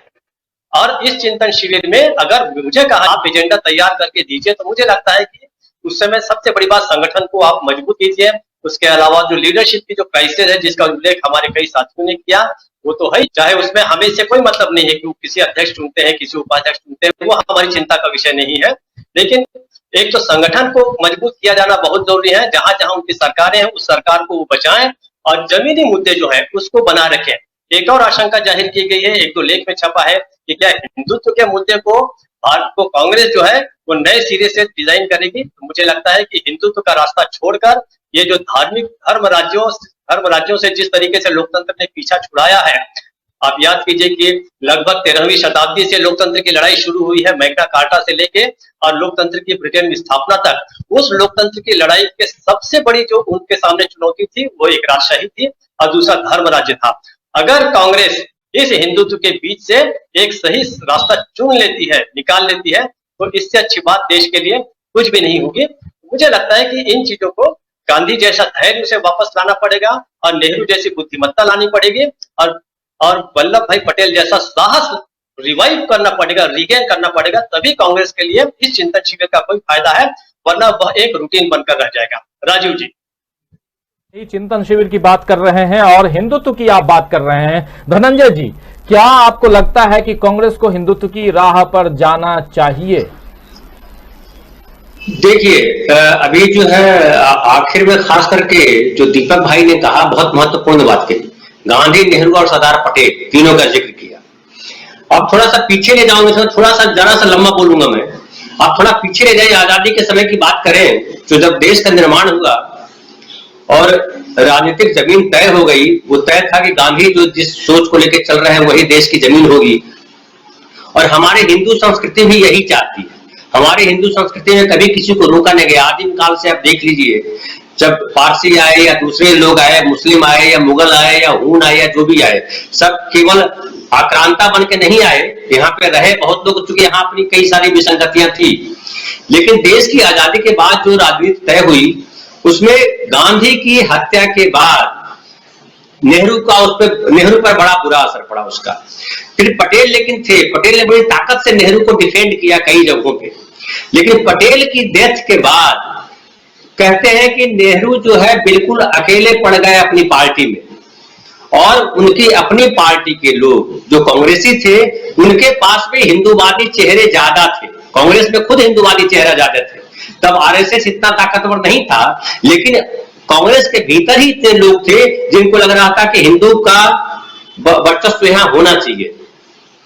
और इस चिंतन शिविर में अगर मुझे कहा आप एजेंडा तैयार करके दीजिए, तो मुझे लगता है कि उस समय सबसे बड़ी बात संगठन को आप मजबूत कीजिए। उसके अलावा जो लीडरशिप की जो क्राइसिस है जिसका उल्लेख हमारे कई साथियों ने किया, वो तो है, चाहे उसमें हमें से कोई मतलब नहीं है कि वो किसी अध्यक्ष चुनते हैं, किसी उपाध्यक्ष चुनते हैं, वो हमारी चिंता का विषय नहीं है। लेकिन एक तो संगठन को मजबूत किया जाना बहुत जरूरी है। जहां जहां उनकी सरकारें हैं उस सरकार को वो बचाएं, और जमीनी मुद्दे जो है उसको बना रखें। एक और आशंका जाहिर की गई है, एक दो लेख में छपा है कि क्या हिंदुत्व के मुद्दे को भारत को कांग्रेस जो है वो नए सिरे से डिजाइन करेगी। तो मुझे लगता है कि हिंदुत्व का रास्ता छोड़कर ये जो धार्मिक धर्म राज्यों से जिस तरीके से लोकतंत्र ने पीछा छुड़ाया है, आप याद कीजिए कि लगभग 13वीं शताब्दी से लोकतंत्र की लड़ाई शुरू हुई है, मैग्ना कार्टा से लेके और लोकतंत्र की ब्रिटेन में स्थापना तक। उस लोकतंत्र की लड़ाई के सबसे बड़ी जो उनके सामने चुनौती थी वो एक राजशाही थी और दूसरा धर्म राज्य था। अगर कांग्रेस इस हिंदुत्व के बीच से एक सही रास्ता चुन लेती है, निकाल लेती है, तो इससे अच्छी बात देश के लिए कुछ भी नहीं होगी। मुझे लगता है कि इन चीजों को गांधी जैसा धैर्य उसे वापस लाना पड़ेगा और नेहरू जैसी बुद्धिमत्ता लानी पड़ेगी और वल्लभ भाई पटेल जैसा साहस रिवाइव करना पड़ेगा, रिगेन करना पड़ेगा। तभी कांग्रेस के लिए इस चिंतन शिविर का कोई फायदा है, वरना वह एक रूटीन बनकर रह जाएगा। राजीव जी, चिंतन शिविर की बात कर रहे हैं और हिंदुत्व की आप बात कर रहे हैं। धनंजय जी, क्या आपको लगता है कि कांग्रेस को हिंदुत्व की राह पर जाना चाहिए? देखिए, अभी जो है आखिर में खास करके जो दीपक भाई ने कहा बहुत महत्वपूर्ण बात कही। गांधी, नेहरू और सरदार पटेल तीनों का जिक्र किया। अब थोड़ा सा पीछे ले जाऊंगा, थोड़ा सा जरा सा लंबा बोलूंगा मैं। आप थोड़ा पीछे ले जाइए, आजादी के समय की बात करें, जो जब देश का निर्माण हुआ और राजनीतिक जमीन तय हो गई, वो तय था कि गांधी जो जिस सोच को लेकर चल रहे हैं वही देश की जमीन होगी। और हमारे हिंदू संस्कृति भी यही चाहती है। हमारे हिंदू संस्कृति में कभी किसी को रोका नहीं गया। आदिम काल से आप देख लीजिए, जब पारसी आए या दूसरे लोग आए, मुस्लिम आए या मुगल आए या हून आए या जो भी आए, सब केवल आक्रांता बन के नहीं आए, यहाँ पे रहे बहुत लोग, चूंकि यहाँ अपनी कई सारी विसंगतियां थी। लेकिन देश की आजादी के बाद जो राजनीति तय हुई उसमें गांधी की हत्या के बाद नेहरू पर बड़ा बुरा असर पड़ा उसका। फिर पटेल लेकिन थे, पटेल ने बड़ी ताकत से नेहरू को डिफेंड किया कई जगहों पे, लेकिन पटेल की डेथ के बाद कहते हैं कि नेहरू जो है बिल्कुल अकेले पड़ गए अपनी पार्टी में, और उनकी अपनी पार्टी के लोग जो कांग्रेसी थे उनके पास भी हिंदूवादी चेहरे ज्यादा थे। कांग्रेस में खुद हिंदूवादी चेहरा ज्यादा थे, तब आरएसएस इतना ताकतवर नहीं था, लेकिन कांग्रेस के भीतर ही इतने लोग थे जिनको लग रहा था कि हिंदू का वर्चस्व यहां होना चाहिए।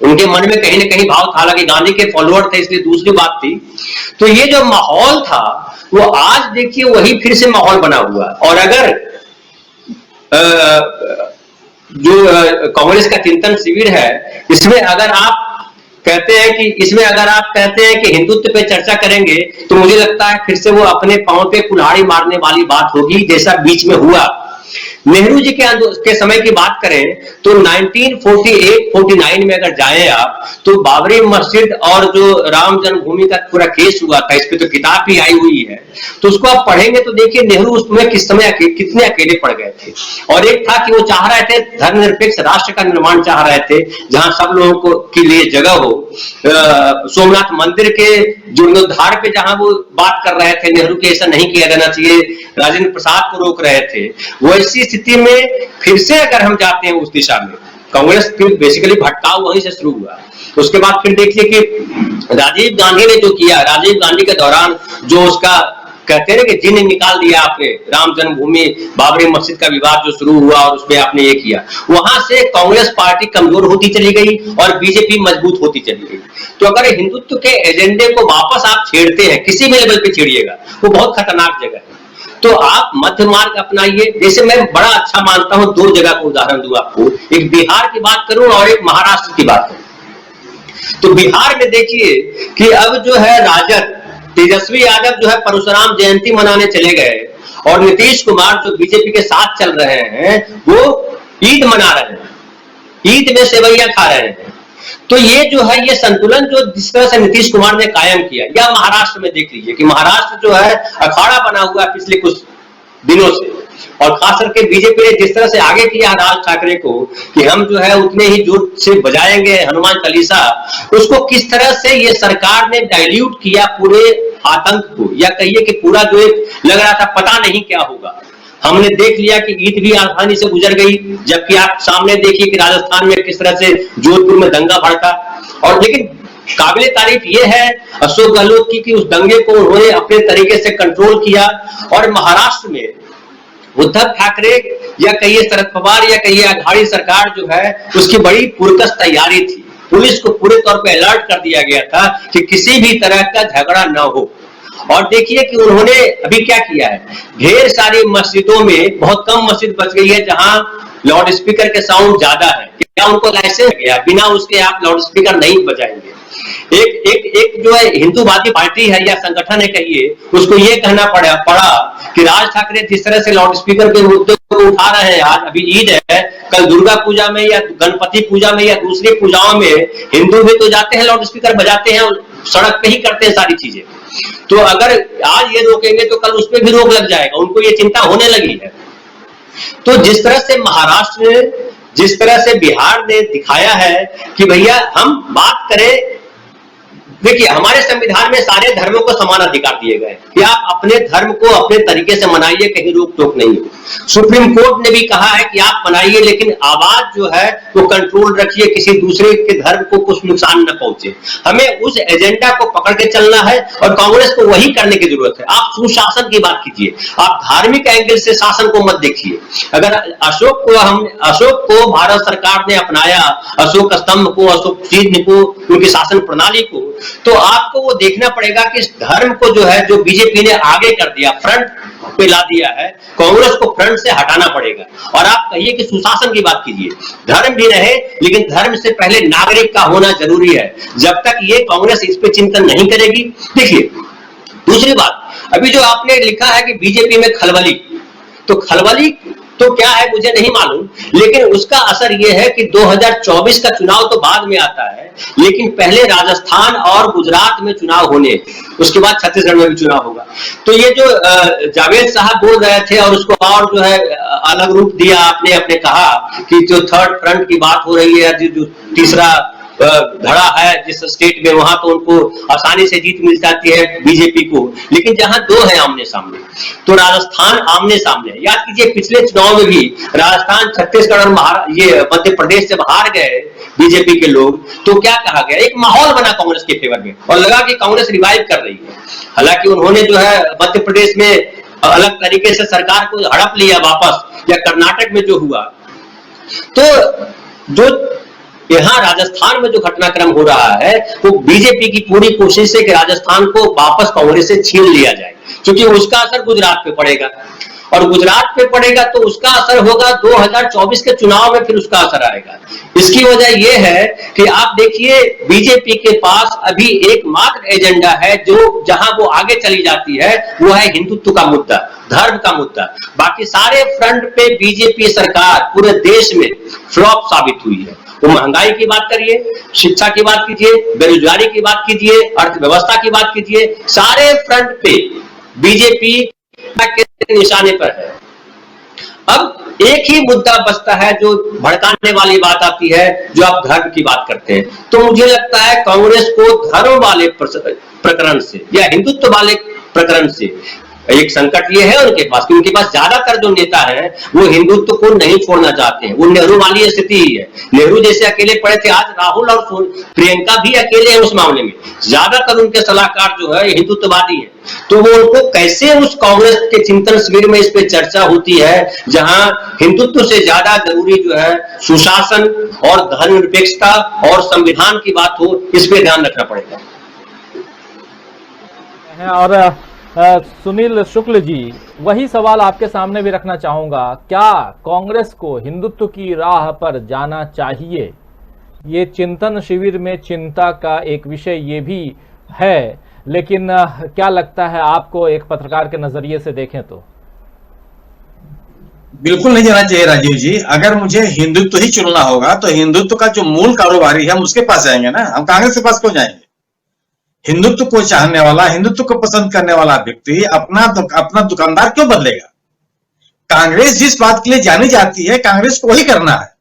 उनके मन में कहीं ना कहीं भाव था, हालांकि गांधी के फॉलोअर थे इसलिए दूसरी बात थी। तो ये जो माहौल था वो आज देखिए वही फिर से माहौल बना हुआ। और अगर जो कांग्रेस का चिंतन शिविर है, इसमें अगर आप कहते हैं कि हिंदुत्व पे चर्चा करेंगे, तो मुझे लगता है फिर से वो अपने पांव पे कुल्हाड़ी मारने वाली बात होगी, जैसा बीच में हुआ। नेहरू जी के समय की बात करें तो 1948-49 में अगर जाएं आप, तो बाबरी मस्जिद और जो राम जन्मभूमि का पूरा केस हुआ था, इस पे तो किताब भी आई हुई है, तो उसको आप पढ़ेंगे तो देखिए नेहरू उसमें किस समय कितने अकेले पड़ गए थे। और एक था कि वो चाह रहे थे धर्मनिरपेक्ष राष्ट्र का निर्माण चाह रहे थे, जहां सब लोगों को के लिए जगह हो। सोमनाथ मंदिर के जीर्णोद्धार पे जहां वो बात कर रहे थे नेहरू के ऐसा नहीं किया जाना चाहिए, राजेंद्र प्रसाद को रोक रहे थे। वैसी स्थिति में फिर से अगर हम जाते हैं उस दिशा में, कांग्रेस फिर बेसिकली भटकाव वहीं से शुरू हुआ। उसके बाद फिर देखिए कि राजीव गांधी ने जो किया, राजीव गांधी के दौरान जो उसका कहते हैं कि जिन निकाल दिया आपने, राम जन्मभूमि बाबरी मस्जिद का विवाद जो शुरू हुआ और उसमें आपने ये किया, वहां से कांग्रेस पार्टी कमजोर होती चली गई और बीजेपी मजबूत होती चली गई। तो अगर हिंदुत्व के एजेंडे को वापस आप छेड़ते हैं, किसी भी लेवल पे छेड़िएगा, वो बहुत खतरनाक जगह है। तो आप मध्य मार्ग अपनाइए। जैसे मैं बड़ा अच्छा मानता हूं, दो जगह को उदाहरण दूं आपको, एक बिहार की बात करूं और एक महाराष्ट्र की बात करूं। तो बिहार में देखिए कि अब जो है राजद तेजस्वी यादव जो है परशुराम जयंती मनाने चले गए, और नीतीश कुमार जो बीजेपी के साथ चल रहे हैं वो ईद मना रहे हैं, ईद में सेवैया खा रहे हैं। तो ये जो है ये संतुलन जो जिस तरह से नीतीश कुमार ने कायम किया, या महाराष्ट्र में देख लीजिए कि महाराष्ट्र जो है अखाड़ा बना हुआ है पिछले कुछ दिनों से, और खास करके बीजेपी ने जिस तरह से आगे किया राज ठाकरे को कि हम जो है उतने ही जोर से बजाएंगे हनुमान चालीसा, उसको किस तरह से ये सरकार ने डाइल्यूट किया पूरे आतंक को, या कहिए कि पूरा जो एक लग रहा था पता नहीं क्या होगा। हमने देख लिया कि ईद भी आसानी से गुजर गई, जबकि आप सामने देखिए कि राजस्थान में किस तरह से जोधपुर में दंगा भड़का। और लेकिन काबिले तारीफ ये है अशोक गहलोत की कि उस दंगे को उन्होंने अपने तरीके से कंट्रोल किया। और महाराष्ट्र में उद्धव ठाकरे या कहिए शरद पवार या कहिए अघाड़ी सरकार जो है उसकी बड़ी पुरकस तैयारी थी, पुलिस को पूरे तौर पे अलर्ट कर दिया गया था कि किसी भी तरह का झगड़ा न हो। और देखिए कि उन्होंने अभी क्या किया है, ढेर सारी मस्जिदों में बहुत कम मस्जिद बच गई है जहां लाउड स्पीकर के साउंड ज्यादा है, क्या उनको लाइसेंस गया, बिना उसके आप लाउड स्पीकर नहीं बजाएंगे। एक जो है हिंदूवादी पार्टी है या संगठन है कहिए, उसको ये कहना पड़ा कि राज ठाकरे जिस तरह से लाउड स्पीकर के मुद्दे को उठा रहे हैं, आज अभी ईद है, कल दुर्गा पूजा में या गणपति पूजा में या दूसरी पूजाओं में हिंदू भी तो जाते हैं लाउड स्पीकर बजाते हैं, सड़क पे ही करते हैं सारी चीजें। तो अगर आज ये रोकेंगे तो कल उस पर भी रोक लग जाएगा, उनको ये चिंता होने लगी है। तो जिस तरह से महाराष्ट्र ने, जिस तरह से बिहार ने दिखाया है कि भैया हम बात करें, देखिए हमारे संविधान में सारे धर्मों को समान अधिकार दिए गए कि आप अपने धर्म को अपने तरीके से मनाइए, कहीं रोक टोक नहीं हो। सुप्रीम कोर्ट ने भी कहा है कि आप मनाइए, लेकिन आवाज जो है वो कंट्रोल रखिए, किसी दूसरे के धर्म को कुछ नुकसान न पहुंचे। हमें उस एजेंडा को पकड़ के चलना है और कांग्रेस को वही करने की जरूरत है। आप सुशासन की बात कीजिए, आप धार्मिक एंगल से शासन को मत देखिए। अगर अशोक को भारत सरकार ने अपनाया, अशोक स्तंभ को, अशोक चिन्ह को, उनकी शासन प्रणाली को, तो आपको वो देखना पड़ेगा कि इस धर्म को जो है जो बीजेपी ने आगे कर दिया, फ्रंट पे ला दिया है, कांग्रेस को फ्रंट से हटाना पड़ेगा। और आप कहिए कि सुशासन की बात कीजिए, धर्म भी रहे लेकिन धर्म से पहले नागरिक का होना जरूरी है। जब तक ये कांग्रेस इस पे चिंतन नहीं करेगी। देखिए दूसरी बात, अभी जो आपने लिखा है कि बीजेपी में खलबली, तो खलबली तो क्या है मुझे नहीं मालूम, लेकिन उसका असर यह है कि 2024 का चुनाव तो बाद में आता है, लेकिन पहले राजस्थान और गुजरात में चुनाव होने, उसके बाद छत्तीसगढ़ में भी चुनाव होगा। तो ये जो जावेद साहब बोल रहे थे और उसको और जो है अलग रूप दिया, आपने अपने कहा कि जो थर्ड फ्रंट की बात हो रही है, जो तीसरा धड़ा है जिस स्टेट में, वहां तो उनको आसानी से जीत मिल जाती है बीजेपी को, लेकिन जहां दो है आमने सामने, तो राजस्थान आमने सामने, याद कीजिए पिछले चुनाव में भी राजस्थान, छत्तीसगढ़ और ये मध्य प्रदेश जब हार गए बीजेपी के लोग, तो क्या कहा गया, एक माहौल बना कांग्रेस के फेवर में और लगा कि कांग्रेस रिवाइव कर रही है। हालांकि उन्होंने जो है मध्य प्रदेश में अलग तरीके से सरकार को हड़प लिया वापस, या कर्नाटक में जो हुआ, तो जो यहाँ राजस्थान में जो घटनाक्रम हो रहा है वो बीजेपी की पूरी कोशिश है कि राजस्थान को वापस कांग्रेस से छीन लिया जाए, क्योंकि उसका असर गुजरात पे पड़ेगा, और गुजरात पे पड़ेगा तो उसका असर होगा 2024 के चुनाव में, फिर उसका असर आएगा। इसकी वजह यह है कि आप देखिए बीजेपी के पास अभी एकमात्र एजेंडा है जो जहां वो आगे चली जाती है, वो है हिंदुत्व का मुद्दा, धर्म का मुद्दा। बाकी सारे फ्रंट पे बीजेपी सरकार पूरे देश में फ्लॉप साबित हुई है। वो महंगाई की बात करिए, शिक्षा की बात कीजिए, बेरोजगारी की बात कीजिए, अर्थव्यवस्था की बात कीजिए, सारे फ्रंट पे बीजेपी के निशाने पर है। अब एक ही मुद्दा बचता है जो भड़काने वाली बात आती है, जो आप धर्म की बात करते हैं। तो मुझे लगता है कांग्रेस को धर्म वाले प्रकरण से या हिंदुत्व वाले प्रकरण से एक संकट ये है उनके पास कि उनके पास ज्यादातर जो नेता हैं वो हिंदुत्व को नहीं छोड़ना चाहते हैं। वो नेहरू वाली स्थिति ही है, नेहरू जैसे अकेले पड़े थे, आज राहुल और प्रियंका भी अकेले हैं उस मामले में। ज्यादातर उनके सलाहकार जो है हिंदुत्ववादी हैं, तो वो उनको कैसे उस कांग्रेस के चिंतन शिविर में इस पे चर्चा होती है जहां हिंदुत्व से ज्यादा जरूरी जो है सुशासन और धर्मनिरपेक्षता और संविधान की बात हो, इस पे ध्यान रखना पड़ेगा। और सुनील शुक्ल जी, वही सवाल आपके सामने भी रखना चाहूंगा, क्या कांग्रेस को हिंदुत्व की राह पर जाना चाहिए? ये चिंतन शिविर में चिंता का एक विषय ये भी है, लेकिन क्या लगता है आपको एक पत्रकार के नजरिए से देखें तो? बिल्कुल नहीं जाना चाहिए राजीव जी। अगर मुझे हिंदुत्व ही चुनना होगा तो हिंदुत्व का जो मूल कारोबारी है हम उसके पास जाएंगे ना, हम कांग्रेस के पास क्यों जाएंगे? हिंदुत्व को चाहने वाला, हिंदुत्व को पसंद करने वाला व्यक्ति अपना दुकानदार क्यों बदलेगा? कांग्रेस जिस बात के लिए जानी जाती है कांग्रेस को वही करना है,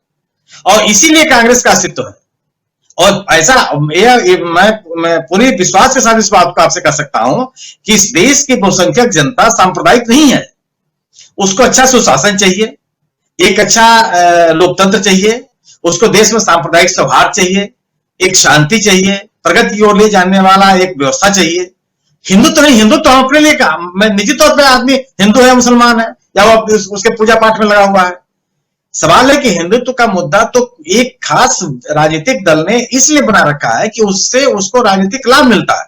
और इसीलिए कांग्रेस का अस्तित्व है। और ऐसा मैं पूरी विश्वास के साथ इस बात को आपसे कह सकता हूं कि इस देश की बहुसंख्यक जनता सांप्रदायिक नहीं है। उसको अच्छा सुशासन चाहिए, एक अच्छा लोकतंत्र चाहिए, उसको देश में सांप्रदायिक सौहार्द चाहिए, एक शांति चाहिए, प्रगति की ओर ले जाने वाला एक व्यवस्था चाहिए। हिंदुत्व नहीं, हिंदुत्व हम अपने लिए मैं निजी तौर पर आदमी हिंदू है, मुसलमान है, या वो उसके पूजा पाठ में लगा हुआ है। सवाल है कि हिंदुत्व का मुद्दा तो एक खास राजनीतिक दल ने इसलिए बना रखा है कि उससे उसको राजनीतिक लाभ मिलता है,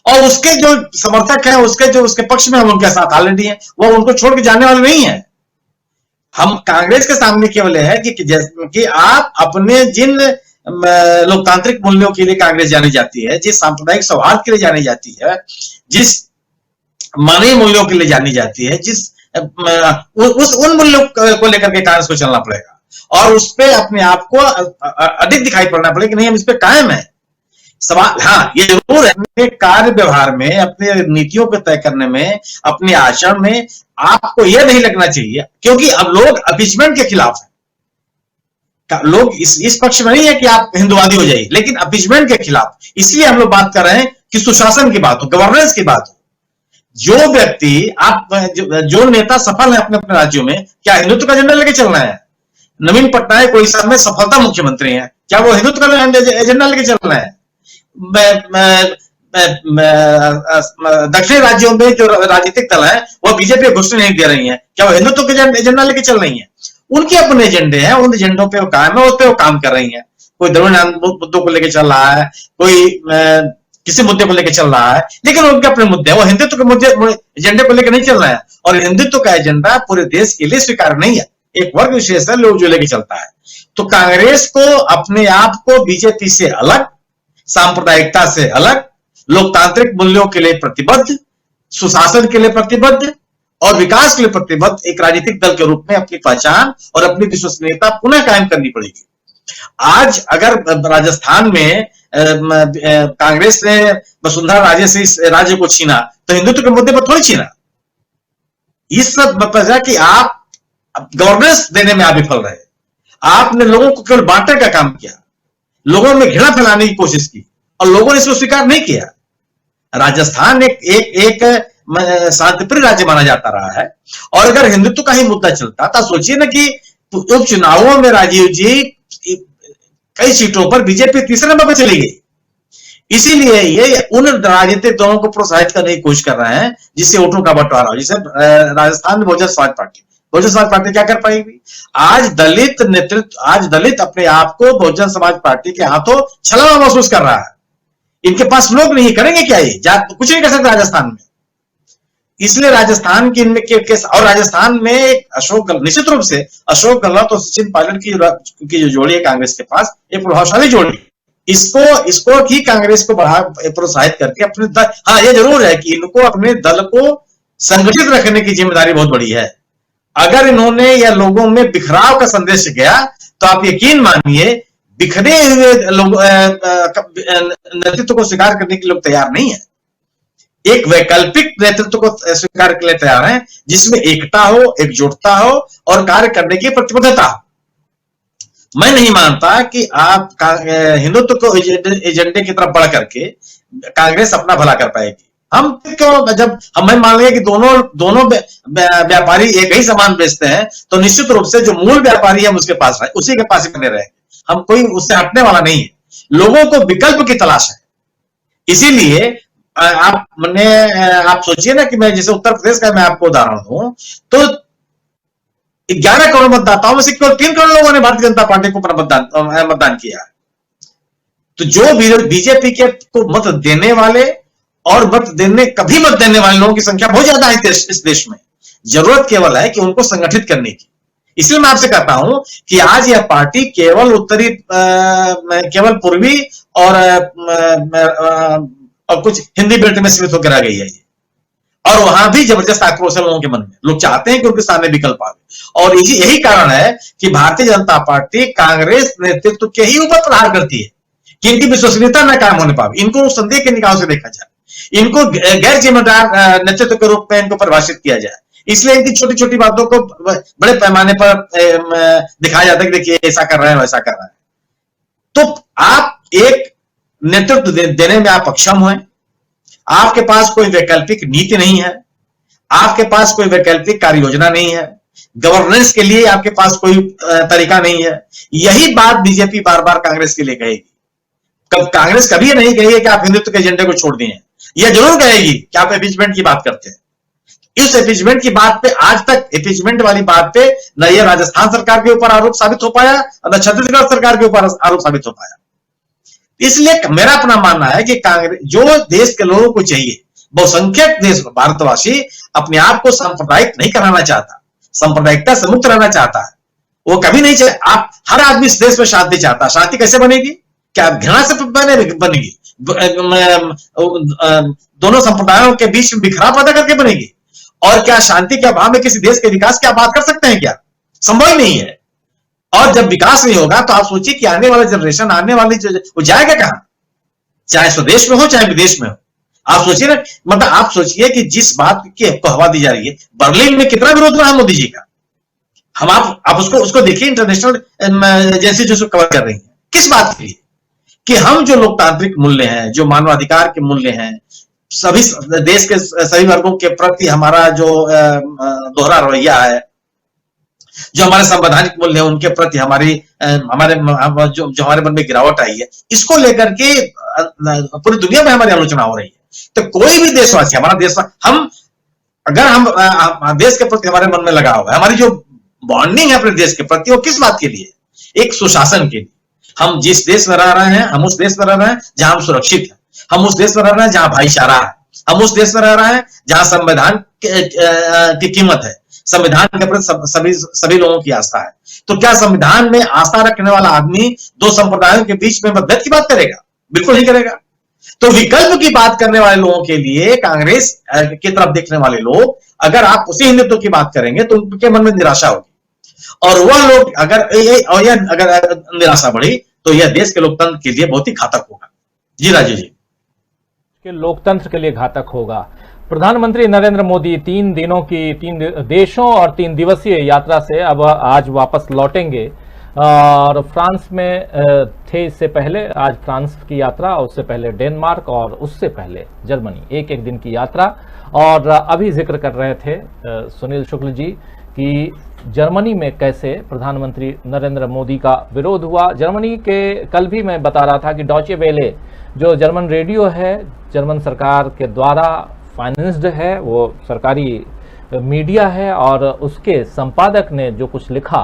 और उसके जो समर्थक हैं, उसके पक्ष में हम उनके साथ ऑलरेडी हैं, वो उनको छोड़ के जाने वाले नहीं है। हम कांग्रेस के सामने केवल है कि आप अपने जिन लोकतांत्रिक मूल्यों के लिए कांग्रेस जानी जाती है, जिस सांप्रदायिक सौहार्द के लिए जानी जाती है, जिस मानवीय मूल्यों के लिए जानी जाती है, उन मूल्यों को लेकर के कांग्रेस को चलना पड़ेगा, और उस पे अपने आप को अधिक दिखाई पड़ना पड़ेगा कि नहीं हम इस पे कायम है। सवाल हाँ ये जरूर है, अपने कार्य व्यवहार में, अपने नीतियों को तय करने में, अपने आचरण में आपको यह नहीं लगना चाहिए, क्योंकि अब लोग अपीजमेंट के खिलाफ है। लोग इस पक्ष में नहीं है कि आप हिंदुवादी हो जाइए, लेकिन अपीजमेंट के खिलाफ। इसलिए हम लोग बात कर रहे हैं कि सुशासन की बात हो, गवर्नेंस की बात हो। जो व्यक्ति जो नेता सफल है अपने अपने राज्यों में, क्या हिंदुत्व का एजेंडा लेके चल रहे हैं? नवीन पटनायक ओडिशा में सफलता मुख्यमंत्री हैं, क्या वो हिंदुत्व का एजेंडा लेके चल रहे हैं? दक्षिणी राज्यों में जो राजनीतिक दल है वो बीजेपी घोषणा नहीं दे रही है, क्या वो हिंदुत्व के एजेंडा लेके चल रही है? उनके अपने एजेंडे हैं, उन एजेंडों पे वो कायम है, उस पे वो काम कर रही है। कोई द्रविड़ मुद्दों को लेकर चल रहा है, कोई किसी मुद्दे को लेकर चल रहा है, लेकिन उनके अपने मुद्दे हैं, वो हिंदुत्व के मुद्दे एजेंडे को लेकर नहीं चल रहे हैं। और हिंदुत्व का एजेंडा पूरे देश के लिए स्वीकार नहीं है, एक वर्ग विशेष है लोग जो लेके चलता है। तो कांग्रेस को अपने आप को बीजेपी से अलग, सांप्रदायिकता से अलग, लोकतांत्रिक मूल्यों के लिए प्रतिबद्ध, सुशासन के लिए प्रतिबद्ध और विकास के लिए प्रतिबद्ध एक राजनीतिक दल के रूप में अपनी पहचान और अपनी विश्वसनीयता पुनः कायम करनी पड़ेगी। आज अगर राजस्थान में कांग्रेस ने वसुंधरा राजे से इस राज्य को छीना तो हिंदुत्व के मुद्दे पर थोड़ी छीना। इस सब वजह कि आप गवर्नेंस देने में आप विफल रहे, आपने लोगों को केवल बांटने का काम किया, लोगों में घृणा फैलाने की कोशिश की और लोगों ने इसको स्वीकार नहीं किया। राजस्थान एक शांतिप्रिय राज्य माना जाता रहा है और अगर हिंदुत्व का ही मुद्दा चलता तो सोचिए ना कि उपचुनावों में राजीव जी कई सीटों पर बीजेपी तीसरे नंबर पर चली गई। इसीलिए ये उन राजनीतिक दलों को प्रोत्साहित करने की कोशिश कर रहे हैं जिससे वोटों का बंटवारा हो। जैसे राजस्थान में बहुजन समाज पार्टी क्या कर पाएगी? आज दलित अपने आप को बहुजन समाज पार्टी के हाथों छलावा महसूस कर रहा है। इनके पास लोग नहीं, करेंगे क्या? ये कुछ नहीं कर सकते राजस्थान में। इसलिए राजस्थान की इनमें और राजस्थान में निश्चित रूप से अशोक गहलोत और सचिन पायलट की जो जोड़ी है कांग्रेस के पास, एक प्रभावशाली जोड़ी। इसको ही कांग्रेस को प्रोत्साहित करके अपने दल, हाँ ये जरूर है कि इनको अपने दल को संगठित रखने की जिम्मेदारी बहुत बड़ी है। अगर इन्होंने या लोगों में बिखराव का संदेश गया तो आप यकीन मानिए बिखरे हुए लोग नेतृत्व को स्वीकार करने के लोग तैयार नहीं है। एक वैकल्पिक नेतृत्व को स्वीकार करने तैयार है जिसमें एकता हो, एकजुटता हो और कार्य करने की प्रतिबद्धता हो। मैं नहीं मानता कि आप हिंदुत्व को एजेंडे की तरफ बढ़ करके कांग्रेस अपना भला कर पाएगी। जब हम मान लेंगे कि दोनों व्यापारी एक ही सामान बेचते हैं तो निश्चित रूप से जो मूल व्यापारी है उसके पास रहे, उसी के पास ही बने रहेंगे। हम कोई उससे हटने वाला नहीं है। लोगों को विकल्प की तलाश है। इसीलिए आप सोचिए ना कि मैं जैसे उत्तर प्रदेश का मैं आपको उदाहरण दूं तो 11 करोड़ मतदाताओं में से केवल 3 करोड़ लोगों ने भारतीय जनता पार्टी को मतदान किया। तो जो बीजेपी के को मत देने वाले और कभी मत देने वाले लोगों की संख्या बहुत ज्यादा है इस देश में। जरूरत केवल है कि उनको संगठित करने की। इसलिए मैं आपसे कहता हूं कि आज यह पार्टी केवल केवल पूर्वी और कुछ हिंदी बेल्ट में सीमित होकर आ गई है। और वहां भी जबरदस्त आक्रोश है लोगों के मन में। लोग चाहते हैं कि उनके सामने विकल्प आए और यही कारण है कि भारतीय जनता पार्टी कांग्रेस नेतृत्व के ही ऊपर प्रहार करती है कि इनकी विश्वसनीयता न कायम होने पाए। इनको संदेह के निगाहों से देखा जाए, इनको गैर जिम्मेदार नेतृत्व के रूप में इनको परिभाषित किया जाए। इसलिए इनकी छोटी छोटी बातों को बड़े पैमाने पर दिखाया जाता है कि देखिए ऐसा कर रहे हैं वैसा कर रहे हैं। तो आप एक नेतृत्व देने में आप अक्षम हैं, आपके पास कोई वैकल्पिक नीति नहीं है, आपके पास कोई वैकल्पिक कार्य योजना नहीं है, गवर्नेंस के लिए आपके पास कोई तरीका नहीं है। यही बात बीजेपी बार बार कांग्रेस के लिए कहेगी। कांग्रेस कभी नहीं कहेगी कि आप हिंदुत्व के एजेंडे को छोड़ दिए। यह जरूर कहेगी कि आप इम्पीचमेंट की बात करते हैं। इस इम्पीचमेंट की बात पे आज तक इम्पीचमेंट वाली बात पे न ये राजस्थान सरकार के ऊपर आरोप साबित हो पाया न छत्तीसगढ़ सरकार के ऊपर आरोप साबित हो पाया। इसलिए मेरा अपना मानना है कि कांग्रेस जो देश के लोगों को चाहिए, बहुसंख्यक देश भारतवासी अपने आप को सांप्रदायिक नहीं कराना चाहता, सांप्रदायिकता से मुक्त रहना चाहता है। वो कभी नहीं चाहे। आप हर आदमी इस देश में शांति चाहता है। शांति कैसे बनेगी? क्या घृणा से बनेगी? दोनों संप्रदायों के बीच में बिखराव पैदा करके बनेगी? और क्या शांति के अभाव में किसी देश के विकास की आप बात कर सकते हैं? क्या संभव ही नहीं है। और जब विकास नहीं होगा तो आप सोचिए कि आने वाला जनरेशन, आने वाली वो जाएगा कहां? चाहे स्वदेश में हो चाहे विदेश में हो। आप सोचिए ना, मतलब आप सोचिए कि जिस बात की आपको हवा दी जा रही है, बर्लिन में कितना विरोध रहा मोदी जी का। हम आप उसको देखिए, इंटरनेशनल एजेंसी जो कवर कर रही है किस बात के लिए? कि हम जो लोकतांत्रिक मूल्य हैं, जो मानवाधिकार के मूल्य हैं, सभी देश के सभी वर्गों के प्रति हमारा जो दोहरा रवैया है, जो हमारे संवैधानिक मूल्य है, उनके प्रति जो हमारे मन में गिरावट आई है, इसको लेकर के पूरी दुनिया में हमारी आलोचना हो रही है। तो कोई भी देशवासी, हमारा देश, अगर हम देश के प्रति हमारे मन में लगा हुआ है, हमारी जो बॉन्डिंग है अपने देश के प्रति, वो किस बात के लिए? एक सुशासन के लिए। हम जिस देश में रह रहे हैं, हम उस देश में रह रहे हैं जहां हम सुरक्षित हैं। हम उस देश में रह रहे हैं जहां भाईचारा है। हम उस देश में रह रहे हैं जहां संविधान की कीमत है, संविधान के प्रति सभी लोगों की आस्था है। तो क्या संविधान में आस्था रखने वाला आदमी दो संप्रदायों के बीच में मतभेद की बात करेगा? बिल्कुल नहीं करेगा। तो विकल्प की बात करने वाले लोगों के लिए, कांग्रेस की तरफ देखने वाले लोग, अगर आप उसी हिंदुत्व की बात करेंगे तो उनके मन में निराशा होगी, और वह लोग अगर निराशा बढ़ी तो यह देश के लोकतंत्र के लिए बहुत ही घातक होगा। जी राजीव जी। के लोकतंत्र के लिए घातक होगा। प्रधानमंत्री नरेंद्र मोदी 3 दिनों की 3 देशों और 3 दिवसीय यात्रा से अब आज वापस लौटेंगे, और फ्रांस में थे इससे पहले। आज फ्रांस की यात्रा, उससे पहले डेनमार्क और उससे पहले जर्मनी, एक दिन की यात्रा। और अभी जिक्र कर रहे थे सुनील शुक्ल जी कि जर्मनी में कैसे प्रधानमंत्री नरेंद्र मोदी का विरोध हुआ। जर्मनी के कल भी मैं बता रहा था कि डॉचे वेले जो जर्मन रेडियो है, जर्मन सरकार के द्वारा फाइनेंस्ड है, वो सरकारी मीडिया है, और उसके संपादक ने जो कुछ लिखा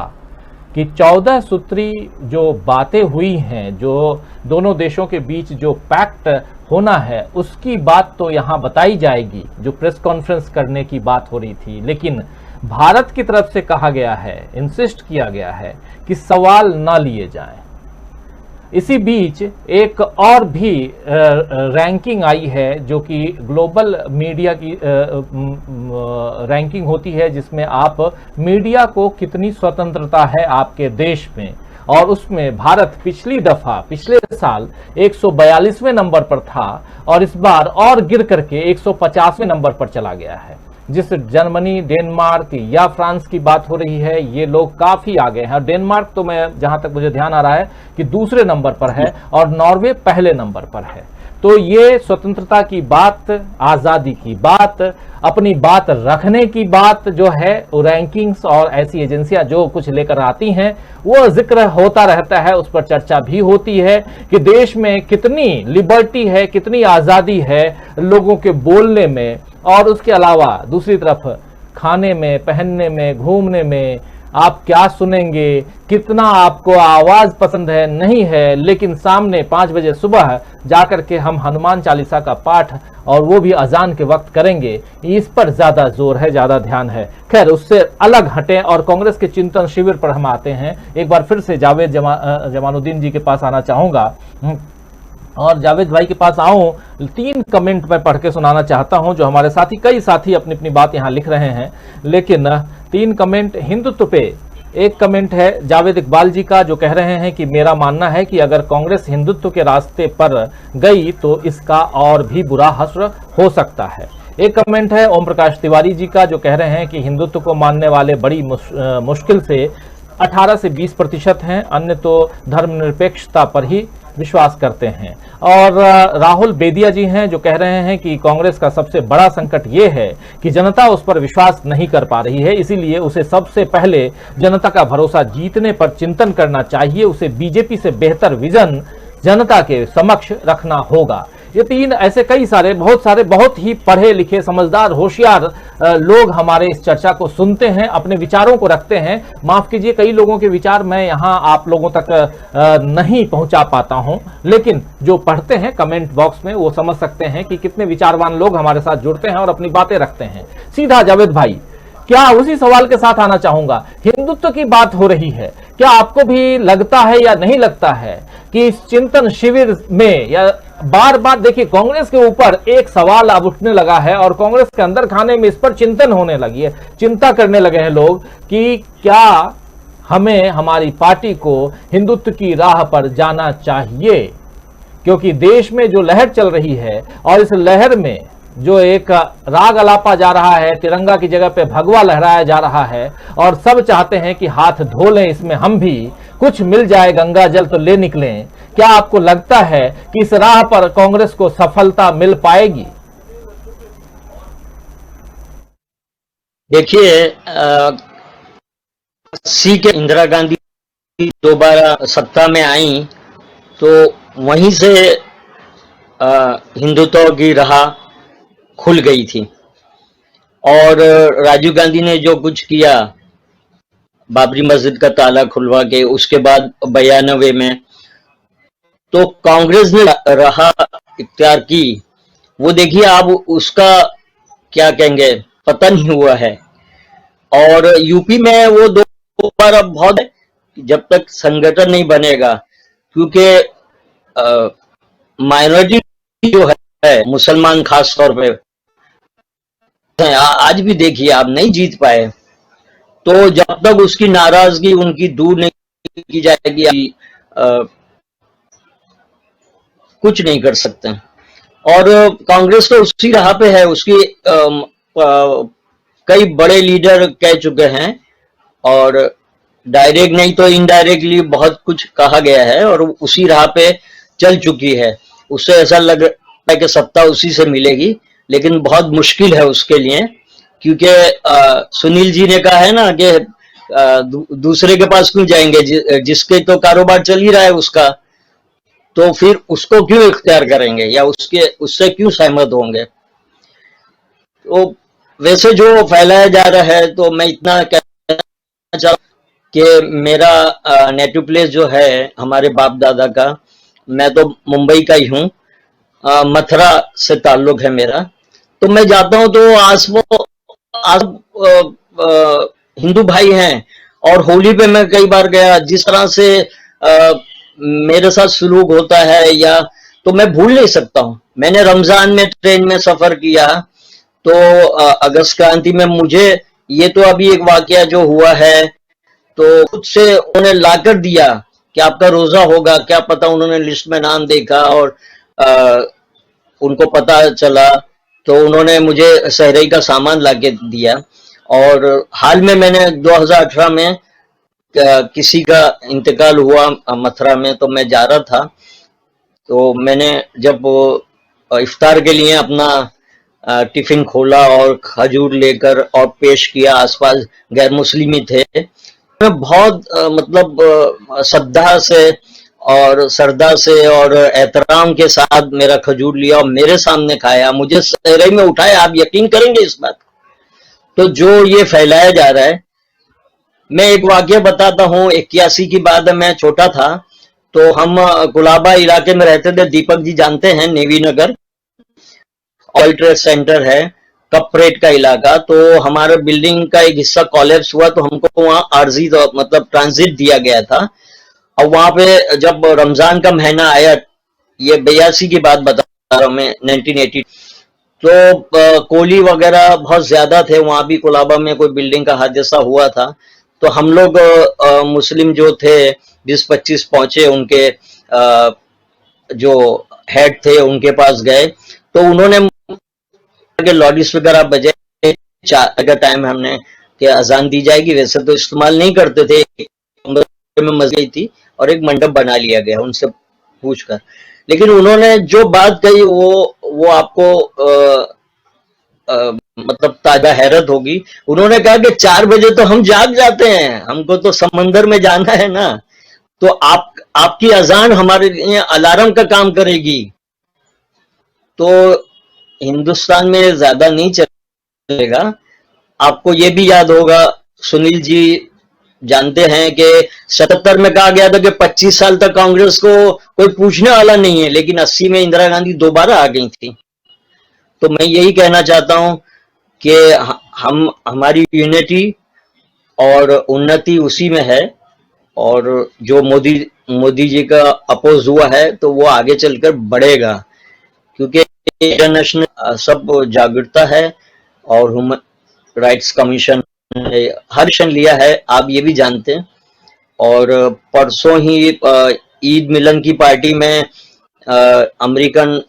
कि 14 सूत्री जो बातें हुई हैं, जो दोनों देशों के बीच जो पैक्ट होना है, उसकी बात तो यहाँ बताई जाएगी, जो प्रेस कॉन्फ्रेंस करने की बात हो रही थी। लेकिन भारत की तरफ से कहा गया है, इंसिस्ट किया गया है कि सवाल ना लिए जाएं। इसी बीच एक और भी रैंकिंग आई है, जो कि ग्लोबल मीडिया की रैंकिंग होती है, जिसमें आप मीडिया को कितनी स्वतंत्रता है आपके देश में, और उसमें भारत पिछले साल 142वें नंबर पर था, और इस बार और गिर करके 150वें नंबर पर चला गया है। जिस जर्मनी, डेनमार्क या फ्रांस की बात हो रही है, ये लोग काफी आगे हैं। डेनमार्क तो मैं जहां तक मुझे ध्यान आ रहा है कि दूसरे नंबर पर है, और नॉर्वे पहले नंबर पर है। तो ये स्वतंत्रता की बात, आजादी की बात, अपनी बात रखने की बात जो है, रैंकिंग्स और ऐसी एजेंसियां जो कुछ लेकर आती हैं, वो जिक्र होता रहता है, उस पर चर्चा भी होती है कि देश में कितनी लिबर्टी है, कितनी आजादी है लोगों के बोलने में, और उसके अलावा दूसरी तरफ खाने में, पहनने में, घूमने में, आप क्या सुनेंगे, कितना आपको आवाज पसंद है, नहीं है। लेकिन सामने 5 बजे सुबह जाकर के हम हनुमान चालीसा का पाठ, और वो भी अजान के वक्त करेंगे, इस पर ज्यादा जोर है, ज्यादा ध्यान है। खैर, उससे अलग हटे और कांग्रेस के चिंतन शिविर पर हम आते हैं। एक बार फिर से जावेद जमानुद्दीन जी के पास आना चाहूंगा, और जावेद भाई के पास आऊं, 3 कमेंट मैं पढ़ के सुनाना चाहता हूं, जो हमारे साथी, कई साथी अपनी अपनी बात यहां लिख रहे हैं। लेकिन 3 कमेंट हिंदुत्व पे। एक कमेंट है जावेद इकबाल जी का, जो कह रहे हैं कि मेरा मानना है कि अगर कांग्रेस हिंदुत्व के रास्ते पर गई तो इसका और भी बुरा हश्र हो सकता है। एक कमेंट है ओम प्रकाश तिवारी जी का, जो कह रहे हैं कि हिंदुत्व को मानने वाले बड़ी मुश्किल से 18 से 20% हैं, अन्य तो धर्मनिरपेक्षता पर ही विश्वास करते हैं। और राहुल बेदिया जी हैं, जो कह रहे हैं कि कांग्रेस का सबसे बड़ा संकट ये है कि जनता उस पर विश्वास नहीं कर पा रही है, इसीलिए उसे सबसे पहले जनता का भरोसा जीतने पर चिंतन करना चाहिए। उसे बीजेपी से बेहतर विजन जनता के समक्ष रखना होगा। ये 3 ऐसे कई सारे, बहुत ही पढ़े लिखे, समझदार, होशियार लोग हमारे इस चर्चा को सुनते हैं, अपने विचारों को रखते हैं। माफ कीजिए, कई लोगों के विचार मैं यहाँ आप लोगों तक नहीं पहुंचा पाता हूं, लेकिन जो पढ़ते हैं कमेंट बॉक्स में, वो समझ सकते हैं कि कितने विचारवान लोग हमारे साथ जुड़ते हैं और अपनी बातें रखते हैं। सीधा जावेद भाई, क्या उसी सवाल के साथ आना चाहूंगा, हिंदुत्व की बात हो रही है, क्या आपको भी लगता है या नहीं लगता है कि इस चिंतन शिविर में, या बार बार देखिए कांग्रेस के ऊपर एक सवाल अब उठने लगा है, और कांग्रेस के अंदर खाने में इस पर चिंतन होने लगी है, चिंता करने लगे हैं लोग कि क्या हमें, हमारी पार्टी को हिंदुत्व की राह पर जाना चाहिए, क्योंकि देश में जो लहर चल रही है, और इस लहर में जो एक राग अलापा जा रहा है, तिरंगा की जगह पे भगवा लहराया जा रहा है, और सब चाहते हैं कि हाथ धो लें इसमें हम भी, कुछ मिल जाए गंगा जल तो ले निकलें। क्या आपको लगता है कि इस राह पर कांग्रेस को सफलता मिल पाएगी? देखिए, सी के इंदिरा गांधी दोबारा सत्ता में आई, तो वहीं से हिंदुत्व की राह खुल गई थी। और राजीव गांधी ने जो कुछ किया, बाबरी मस्जिद का ताला खुलवा के, उसके बाद 92 में तो कांग्रेस ने राह इख्तियार की, वो देखिए अब उसका क्या कहेंगे, पतन ही हुआ है। और यूपी में वो दो बार अब बहुत, जब तक संगठन नहीं बनेगा, क्योंकि माइनॉरिटी जो है मुसलमान खास तौर पे आज भी देखिए आप नहीं जीत पाए, तो जब तक उसकी नाराजगी उनकी दूर नहीं की जाएगी कुछ नहीं कर सकते। और कांग्रेस तो उसी राह पे है, उसकी कई बड़े लीडर कह चुके हैं और डायरेक्ट नहीं तो इनडायरेक्टली बहुत कुछ कहा गया है और उसी राह पे चल चुकी है। उससे ऐसा लग रहा है कि सत्ता उसी से मिलेगी, लेकिन बहुत मुश्किल है उसके लिए, क्योंकि सुनील जी ने कहा है ना कि दूसरे के पास क्यों जाएंगे, जिसके तो कारोबार चल ही रहा है उसका, तो फिर उसको क्यों इख्तियार करेंगे या उससे क्यों सहमत होंगे। तो वैसे जो फैलाया जा रहा है, तो मैं इतना कहना चाहूँ कि मेरा नेटिव प्लेस जो है हमारे बाप दादा का, मैं तो मुंबई का ही हूँ, मथुरा से ताल्लुक है मेरा, तो मैं जाता हूँ तो आस हिंदू भाई हैं और होली पे मैं कई बार गया, जिस तरह से मेरे साथ सलूक होता है या तो मैं भूल नहीं सकता हूँ। मैंने रमजान में ट्रेन में सफर किया, तो अगस्त क्रांति में मुझे ये तो अभी एक वाकया जो हुआ है, तो खुद से उन्होंने लाकर दिया कि आपका रोजा होगा, क्या पता उन्होंने लिस्ट में नाम देखा और उनको पता चला, तो उन्होंने मुझे सहरई का सामान लाके दिया। और हाल में मैंने 2018 में किसी का इंतकाल हुआ मथुरा में, तो मैं जा रहा था, तो मैंने जब इफ्तार के लिए अपना टिफिन खोला और खजूर लेकर और पेश किया, आसपास गैर मुस्लिमी थे, मैं बहुत मतलब श्रद्धा से और सरदा से और एहतराम के साथ मेरा खजूर लिया और मेरे सामने खाया, मुझे सहरई में उठाया। आप यकीन करेंगे इस बात? तो जो ये फैलाया जा रहा है, मैं एक वाकया बताता हूँ। 81 की बात है, मैं छोटा था, तो हम कुलाबा इलाके में रहते थे। दीपक जी जानते हैं, नेवी नगर ऑयल ट्रेड सेंटर है, कपरेट का इलाका। तो हमारे बिल्डिंग का एक हिस्सा कॉलेप्स हुआ, तो हमको वहाँ आर्जी मतलब ट्रांजिट दिया गया था। और वहां पे जब रमजान का महीना आया, ये 82 की बात बता रहा हूँ मैं, 1980, तो कोली वगैरह बहुत ज्यादा थे वहां भी। कुलाबा में कोई बिल्डिंग का हादसा हुआ था, तो हम लोग मुस्लिम जो थे 20-25 पहुंचे, उनके जो हेड थे उनके पास गए, तो उन्होंने लाउड स्पीकर बजे 4 का टाइम हमने कि अजान दी जाएगी। वैसे तो इस्तेमाल नहीं करते थे, में मस्जिद थी और एक मंडप बना लिया गया उनसे पूछकर, लेकिन उन्होंने जो बात कही वो आपको मतलब ताजा हैरत होगी। उन्होंने कहा कि 4 बजे तो हम जाग जाते हैं, हमको तो समंदर में जाना है ना, तो आपकी अजान हमारे लिए अलार्म का काम करेगी। तो हिंदुस्तान में ज्यादा नहीं चलेगा। आपको ये भी याद होगा, सुनील जी जानते हैं कि 77 में कहा गया था कि 25 साल तक कांग्रेस को कोई पूछने वाला नहीं है, लेकिन 80 में इंदिरा गांधी दोबारा आ गई थी। तो मैं यही कहना चाहता हूं कि हमारी यूनिटी और उन्नति उसी में है, और जो मोदी जी का अपोज हुआ है तो वो आगे चलकर बढ़ेगा, क्योंकि इंटरनेशनल सब जागरूकता है और ह्यूमन राइट्स कमीशन हर एक्शन लिया है, आप ये भी जानते हैं। और परसों ही ईद मिलन की पार्टी में अमेरिकन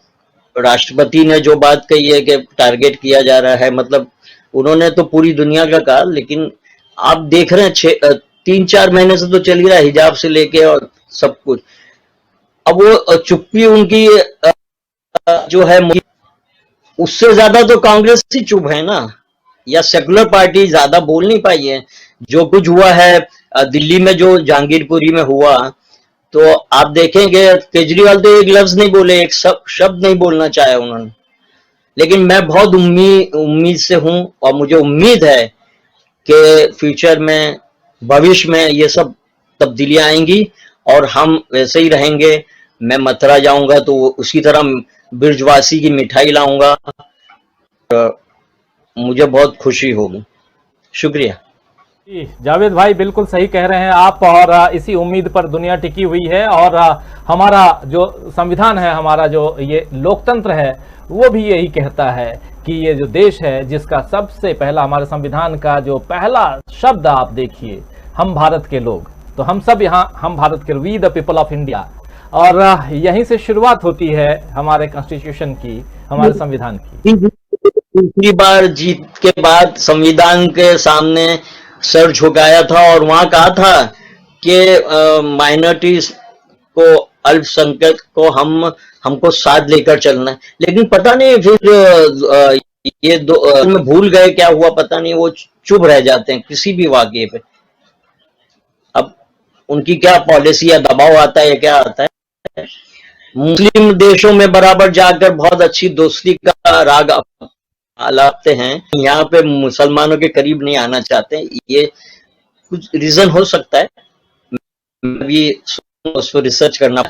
राष्ट्रपति ने जो बात कही है कि टारगेट किया जा रहा है, मतलब उन्होंने तो पूरी दुनिया का कहा, लेकिन आप देख रहे हैं 3-4 महीने से तो चल ही रहा है, हिजाब से लेके और सब कुछ। अब वो चुप्पी उनकी जो है, उससे ज्यादा तो कांग्रेस ही चुप है ना, या सेकुलर पार्टी ज्यादा बोल नहीं पाई है। जो कुछ हुआ है दिल्ली में, जो जहांगीरपुरी में हुआ, तो आप देखेंगे केजरीवाल तो एक लफ्ज नहीं बोले, एक शब्द नहीं बोलना चाहे उन्होंने। लेकिन मैं बहुत उम्मीद से हूं और मुझे उम्मीद है कि फ्यूचर में, भविष्य में ये सब तब्दीलियां आएंगी और हम वैसे ही रहेंगे। मैं मथुरा जाऊंगा तो उसी तरह ब्रिजवासी की मिठाई लाऊंगा, मुझे बहुत खुशी होगी। शुक्रिया। जी, जावेद भाई बिल्कुल सही कह रहे हैं आप, और इसी उम्मीद पर दुनिया टिकी हुई है। और हमारा जो संविधान है, हमारा जो ये लोकतंत्र है, वो भी यही कहता है कि ये जो देश है, जिसका सबसे पहला, हमारे संविधान का जो पहला शब्द आप देखिए, हम भारत के लोग, तो हम सब यहाँ, हम भारत के, we the people of India, और यहीं से शुरुआत होती है हमारे कॉन्स्टिट्यूशन की, हमारे संविधान की। दूसरी बार जीत के बाद संविधान के सामने सर झुकाया था और वहां कहा था कि माइनॉरिटीज को, अल्पसंख्यक को हमको साथ लेकर चलना है। लेकिन पता नहीं फिर ये दो में भूल गए, क्या हुआ पता नहीं, वो चुप रह जाते हैं किसी भी वाकये पे। अब उनकी क्या पॉलिसी या दबाव आता है या क्या आता है। मुस्लिम देशों में बराबर जाकर बहुत अच्छी दोस्ती का राग आलापते हैं, यहाँ पे मुसलमानों के करीब नहीं आना चाहते। ये कुछ रीजन हो सकता है, मैं भी उस पर रिसर्च करना।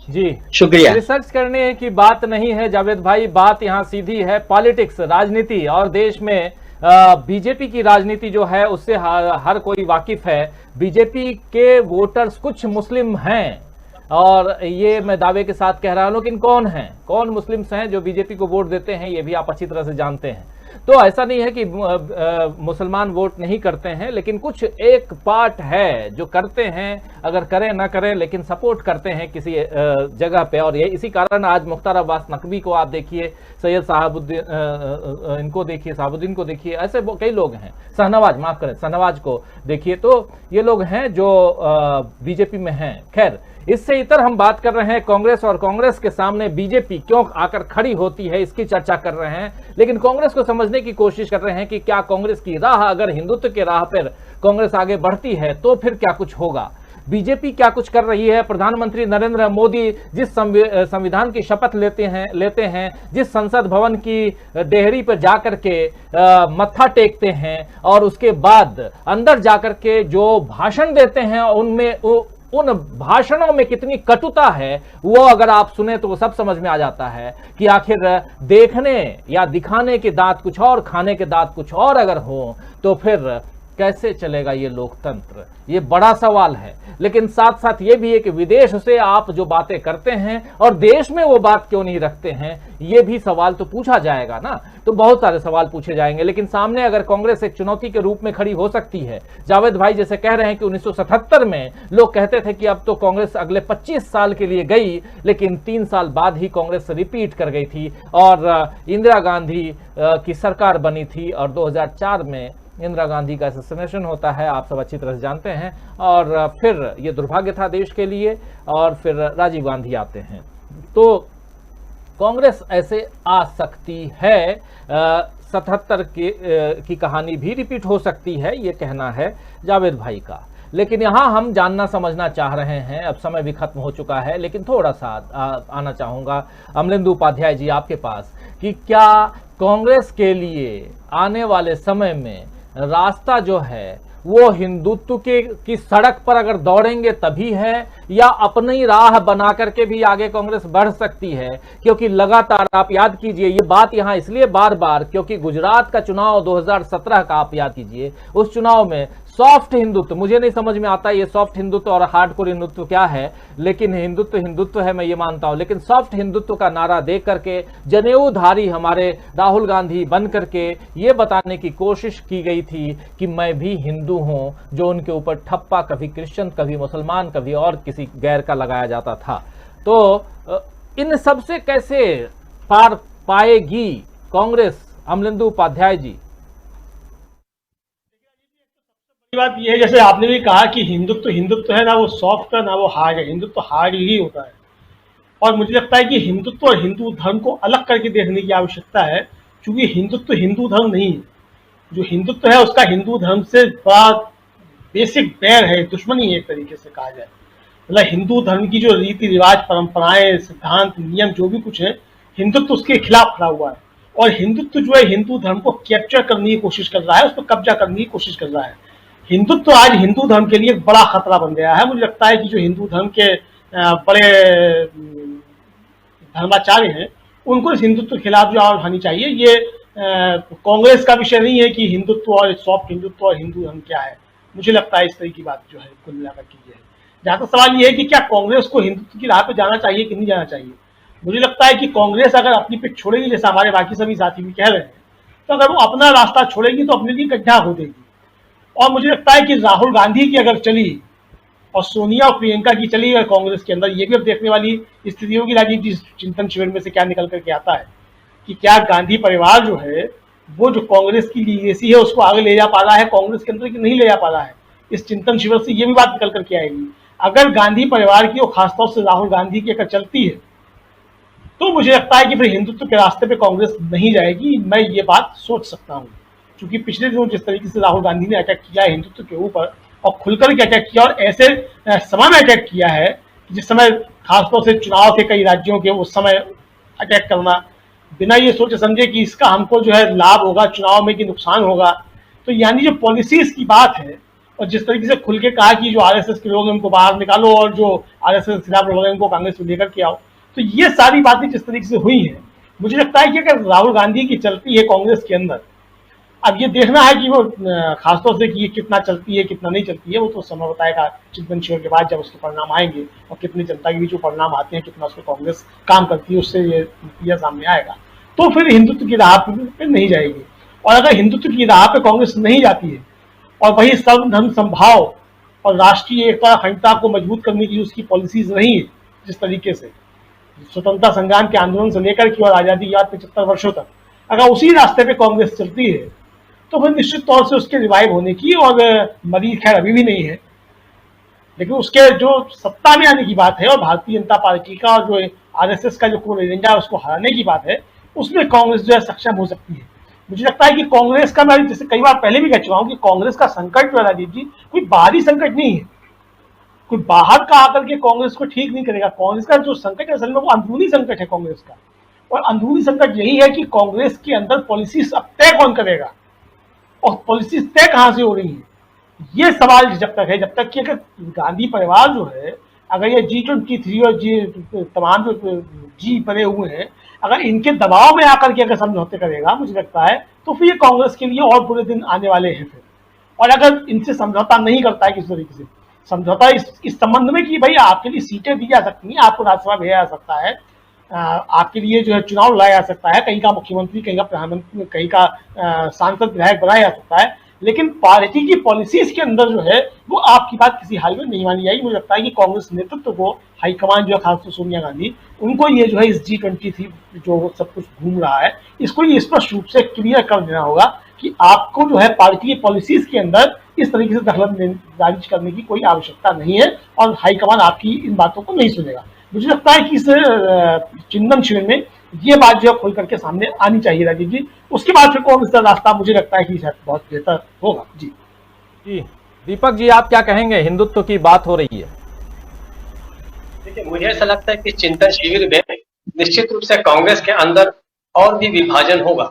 जी शुक्रिया। रिसर्च करने की बात नहीं है जावेद भाई, बात यहाँ सीधी है पॉलिटिक्स, राजनीति, और देश में बीजेपी की राजनीति जो है उससे हर कोई वाकिफ है। बीजेपी के वोटर्स कुछ मुस्लिम हैं, और ये मैं दावे के साथ कह रहा हूं, लेकिन कौन हैं, कौन मुस्लिम्स हैं जो बीजेपी को वोट देते हैं, ये भी आप अच्छी तरह से जानते हैं। तो ऐसा नहीं है कि मुसलमान वोट नहीं करते हैं, लेकिन कुछ एक पार्ट है जो करते हैं, अगर करें ना करें लेकिन सपोर्ट करते हैं किसी जगह पे। और ये इसी कारण आज मुख्तार अब्बास नकवी को आप देखिए, सैयद साहबुद्दीन इनको देखिए, साहबुद्दीन को देखिए, ऐसे कई लोग हैं, शहनवाज, माफ करें, शहनवाज को देखिए, तो ये लोग हैं जो बीजेपी में हैं। खैर, इससे इतर हम बात कर रहे हैं कांग्रेस, और कांग्रेस के सामने बीजेपी क्यों आकर खड़ी होती है, इसकी चर्चा कर रहे हैं। लेकिन कांग्रेस को समझने की कोशिश कर रहे हैं कि क्या कांग्रेस की राह, अगर हिंदुत्व के राह पर कांग्रेस आगे बढ़ती है तो फिर क्या कुछ होगा, बीजेपी क्या कुछ कर रही है। प्रधानमंत्री नरेंद्र मोदी जिस संविधान की शपथ लेते हैं, जिस संसद भवन की डेहरी पर जाकर के मत्था टेकते हैं, और उसके बाद अंदर जाकर के जो भाषण देते हैं, उनमें उन भाषणों में कितनी कटुता है, वो अगर आप सुने तो वो सब समझ में आ जाता है कि आखिर देखने या दिखाने के दांत कुछ और, खाने के दांत कुछ और अगर हो तो फिर कैसे चलेगा ये लोकतंत्र, ये बड़ा सवाल है। लेकिन साथ साथ ये भी है कि विदेश से आप जो बातें करते हैं और देश में वो बात क्यों नहीं रखते हैं, ये भी सवाल तो पूछा जाएगा ना। तो बहुत सारे सवाल पूछे जाएंगे, लेकिन सामने अगर कांग्रेस एक चुनौती के रूप में खड़ी हो सकती है, जावेद भाई जैसे कह रहे हैं कि 1977 में लोग कहते थे कि अब तो कांग्रेस अगले 25 साल के लिए गई, लेकिन 3 साल बाद ही कांग्रेस रिपीट कर गई थी, और इंदिरा गांधी की सरकार बनी थी, और 2004 में इंदिरा गांधी का असैसिनेशन होता है, आप सब अच्छी तरह से जानते हैं, और फिर ये दुर्भाग्य था देश के लिए, और फिर राजीव गांधी आते हैं। तो कांग्रेस ऐसे आ सकती है, 77 की कहानी भी रिपीट हो सकती है, ये कहना है जावेद भाई का। लेकिन यहाँ हम जानना समझना चाह रहे हैं, अब समय भी खत्म हो चुका है, लेकिन थोड़ा सा आना चाहूँगा अमलेंदु उपाध्याय जी आपके पास, कि क्या कांग्रेस के लिए आने वाले समय में रास्ता जो है वो हिंदुत्व की सड़क पर अगर दौड़ेंगे तभी है, या अपनी राह बना करके भी आगे कांग्रेस बढ़ सकती है? क्योंकि लगातार आप याद कीजिए, ये बात यहाँ इसलिए बार बार, क्योंकि गुजरात का चुनाव 2017 का आप याद कीजिए, उस चुनाव में सॉफ्ट हिंदुत्व, मुझे नहीं समझ में आता ये सॉफ्ट हिंदुत्व और हार्डकोर हिंदुत्व क्या है, लेकिन हिंदुत्व हिंदुत्व है, मैं ये मानता हूं। लेकिन सॉफ्ट हिंदुत्व का नारा दे करके जनेऊधारी हमारे राहुल गांधी बन करके ये बताने की कोशिश की गई थी कि मैं भी हिंदू हूं, जो उनके ऊपर ठप्पा कभी क्रिश्चियन, कभी मुसलमान, कभी और किसी गैर का लगाया जाता था। तो इन सबसे कैसे पार पाएगी कांग्रेस, अमलेंदु उपाध्याय जी? बात यह है, जैसे आपने भी कहा कि हिंदुत्व है ना, वो सॉफ्ट है ना वो हार्ड है, हिंदुत्व हार्ड ही होता है। और मुझे लगता है कि हिंदुत्व और हिंदू धर्म को अलग करके देखने की आवश्यकता है, क्योंकि हिंदुत्व हिंदू धर्म नहीं है। जो हिंदुत्व है उसका हिंदू धर्म से बड़ा बेसिक बैर है, दुश्मनी है एक तरीके से कहा जाए। मतलब हिंदू धर्म की जो रीति रिवाज, परंपराएं, सिद्धांत, नियम जो भी कुछ है, हिंदुत्व उसके खिलाफ खड़ा हुआ है। और हिंदुत्व जो है हिंदू धर्म को कैप्चर करने की कोशिश कर रहा है, उस पर कब्जा करने की कोशिश कर रहा है। हिंदुत्व आज हिंदू धर्म के लिए एक बड़ा खतरा बन गया है। मुझे लगता है कि जो हिंदू धर्म के बड़े धर्माचार्य हैं, उनको इस हिंदुत्व के खिलाफ जो आवाज उठानी चाहिए। ये कांग्रेस का विषय नहीं है कि हिंदुत्व और सॉफ्ट हिंदुत्व और हिंदू धर्म क्या है। मुझे लगता है इस तरह की बात जो है कुल मिलाकर की है। जहाँ तक सवाल ये है कि क्या कांग्रेस को हिंदुत्व की राह पे जाना चाहिए कि नहीं जाना चाहिए, मुझे लगता है कि कांग्रेस अगर अपनी पिच छोड़ेगी, जैसा हमारे बाकी सभी साथी भी कह रहे हैं, तो अगर वो अपना रास्ता छोड़ेगी तो अपने लिए गड्ढा खोदेगी। और मुझे लगता है कि राहुल गांधी की अगर चली और सोनिया और प्रियंका की चली अगर कांग्रेस के अंदर, ये भी अब देखने वाली स्थिति होगी राजीव जी चिंतन शिविर में से क्या निकल करके आता है कि क्या गांधी परिवार जो है वो जो कांग्रेस की लीगेसी है उसको आगे ले जा पा रहा है कांग्रेस के अंदर कि नहीं ले जा पा रहा है। इस चिंतन शिविर से ये भी बात निकल करके आएगी। अगर गांधी परिवार की और खासतौर से राहुल गांधी की अगर चलती है तो मुझे लगता है कि फिर हिंदुत्व के रास्ते पे कांग्रेस नहीं जाएगी। मैं ये बात सोच सकता हूँ, क्योंकि पिछले दिनों जिस तरीके से राहुल गांधी ने अटैक किया हिंदुत्व के ऊपर और खुलकर के अटैक किया और ऐसे समय में अटैक किया है जिस समय खासतौर से चुनाव थे कई राज्यों के, उस समय अटैक करना बिना ये सोचे समझे कि इसका हमको जो है लाभ होगा चुनाव में कि नुकसान होगा। तो यानी जो पॉलिसीज की बात है और जिस तरीके से खुल के कहा कि जो आरएसएस के लोग हैं उनको बाहर निकालो और जो आरएसएस के खिलाफ लोग हैं उनको कांग्रेस में लेकर के आओ, तो ये सारी बातें जिस तरीके से हुई हैं, मुझे लगता है कि अगर राहुल गांधी की चलती है कांग्रेस के अंदर, अब ये देखना है कि वो खासतौर से कि ये कितना चलती है कितना नहीं चलती है, वो तो समय बताएगा चिंतन शिविर के बाद जब उसके परिणाम आएंगे और कितनी जनता के बीच जो परिणाम आते हैं कितना उसको कांग्रेस काम करती है, उससे ये नतीजा सामने आएगा। तो फिर हिंदुत्व की राह पे नहीं जाएगी। और अगर हिंदुत्व की राह पे कांग्रेस नहीं जाती है और वही सर्वधर्म संभाव और राष्ट्रीय एकता अखंडता को मजबूत करने की उसकी पॉलिसीज रही है, जिस तरीके से स्वतंत्रता संग्राम के आंदोलन से लेकर के और आजादी के बाद 75 वर्षों तक अगर उसी रास्ते पे कांग्रेस चलती है तो फिर निश्चित तौर से उसके रिवाइव होने की, और मरीज खैर अभी भी नहीं है, लेकिन उसके जो सत्ता में आने की बात है और भारतीय जनता पार्टी का और जो आरएसएस का जो कोर एजेंडा है उसको हराने की बात है, उसमें कांग्रेस जो है सक्षम हो सकती है। मुझे लगता है कि कांग्रेस का, मैं जैसे कई बार पहले भी कह चुका हूं कि कांग्रेस का संकट जो है राजीव जी कोई बाहरी संकट नहीं है, कोई बाहर का आकर के कांग्रेस को ठीक नहीं करेगा। कांग्रेस का जो संकट है असल में वो अंदरूनी संकट है कांग्रेस का, और अंदरूनी संकट यही है कि कांग्रेस के अंदर पॉलिसीज अब तय कौन करेगा और पॉलिसीज तय कहां से हो रही है, ये सवाल जब तक है, जब तक कि अगर गांधी परिवार जो है अगर ये G23 और तमाम जो जी बने हुए हैं अगर इनके दबाव में आकर के अगर समझौते करेगा, मुझे लगता है तो फिर ये कांग्रेस के लिए और बुरे दिन आने वाले हैं फिर। और अगर इनसे समझौता नहीं करता है किसी तरीके से, समझौता इस संबंध में कि भाई आपके लिए सीटें दी जा सकती हैं, आपको राज्यसभा भेजा जा सकता है, आपके लिए जो है चुनाव लाया जा सकता है, कहीं का मुख्यमंत्री, कहीं का प्रधानमंत्री, कहीं का सांसद विधायक बनाया जा सकता है, लेकिन पार्टी की पॉलिसीज के अंदर जो है वो आपकी बात किसी हाल में नहीं मानी जाएगी। मुझे लगता है कि कांग्रेस नेतृत्व को, हाईकमान जो है खासतौर सोनिया गांधी, उनको ये जो है इस G23 जो सब कुछ घूम रहा है इसको ये स्पष्ट रूप से क्लियर कर देना होगा कि आपको जो है पार्टी की पॉलिसीज के अंदर इस तरीके से दखलंदाजी करने की कोई आवश्यकता नहीं है और हाईकमान आपकी इन बातों को नहीं सुनेगा। मुझे लगता है कि इस चिंतन शिविर में ये बात जो है खुल करके सामने आनी चाहिए राजीव जी, उसके बाद फिर कांग्रेस का रास्ता मुझे लगता है कि शायद बहुत बेहतर होगा। जी जी दीपक जी, आप क्या कहेंगे? हिंदुत्व की बात हो रही है। देखिए, मुझे ऐसा लगता है कि चिंतन शिविर में निश्चित रूप से कांग्रेस के अंदर और भी विभाजन होगा,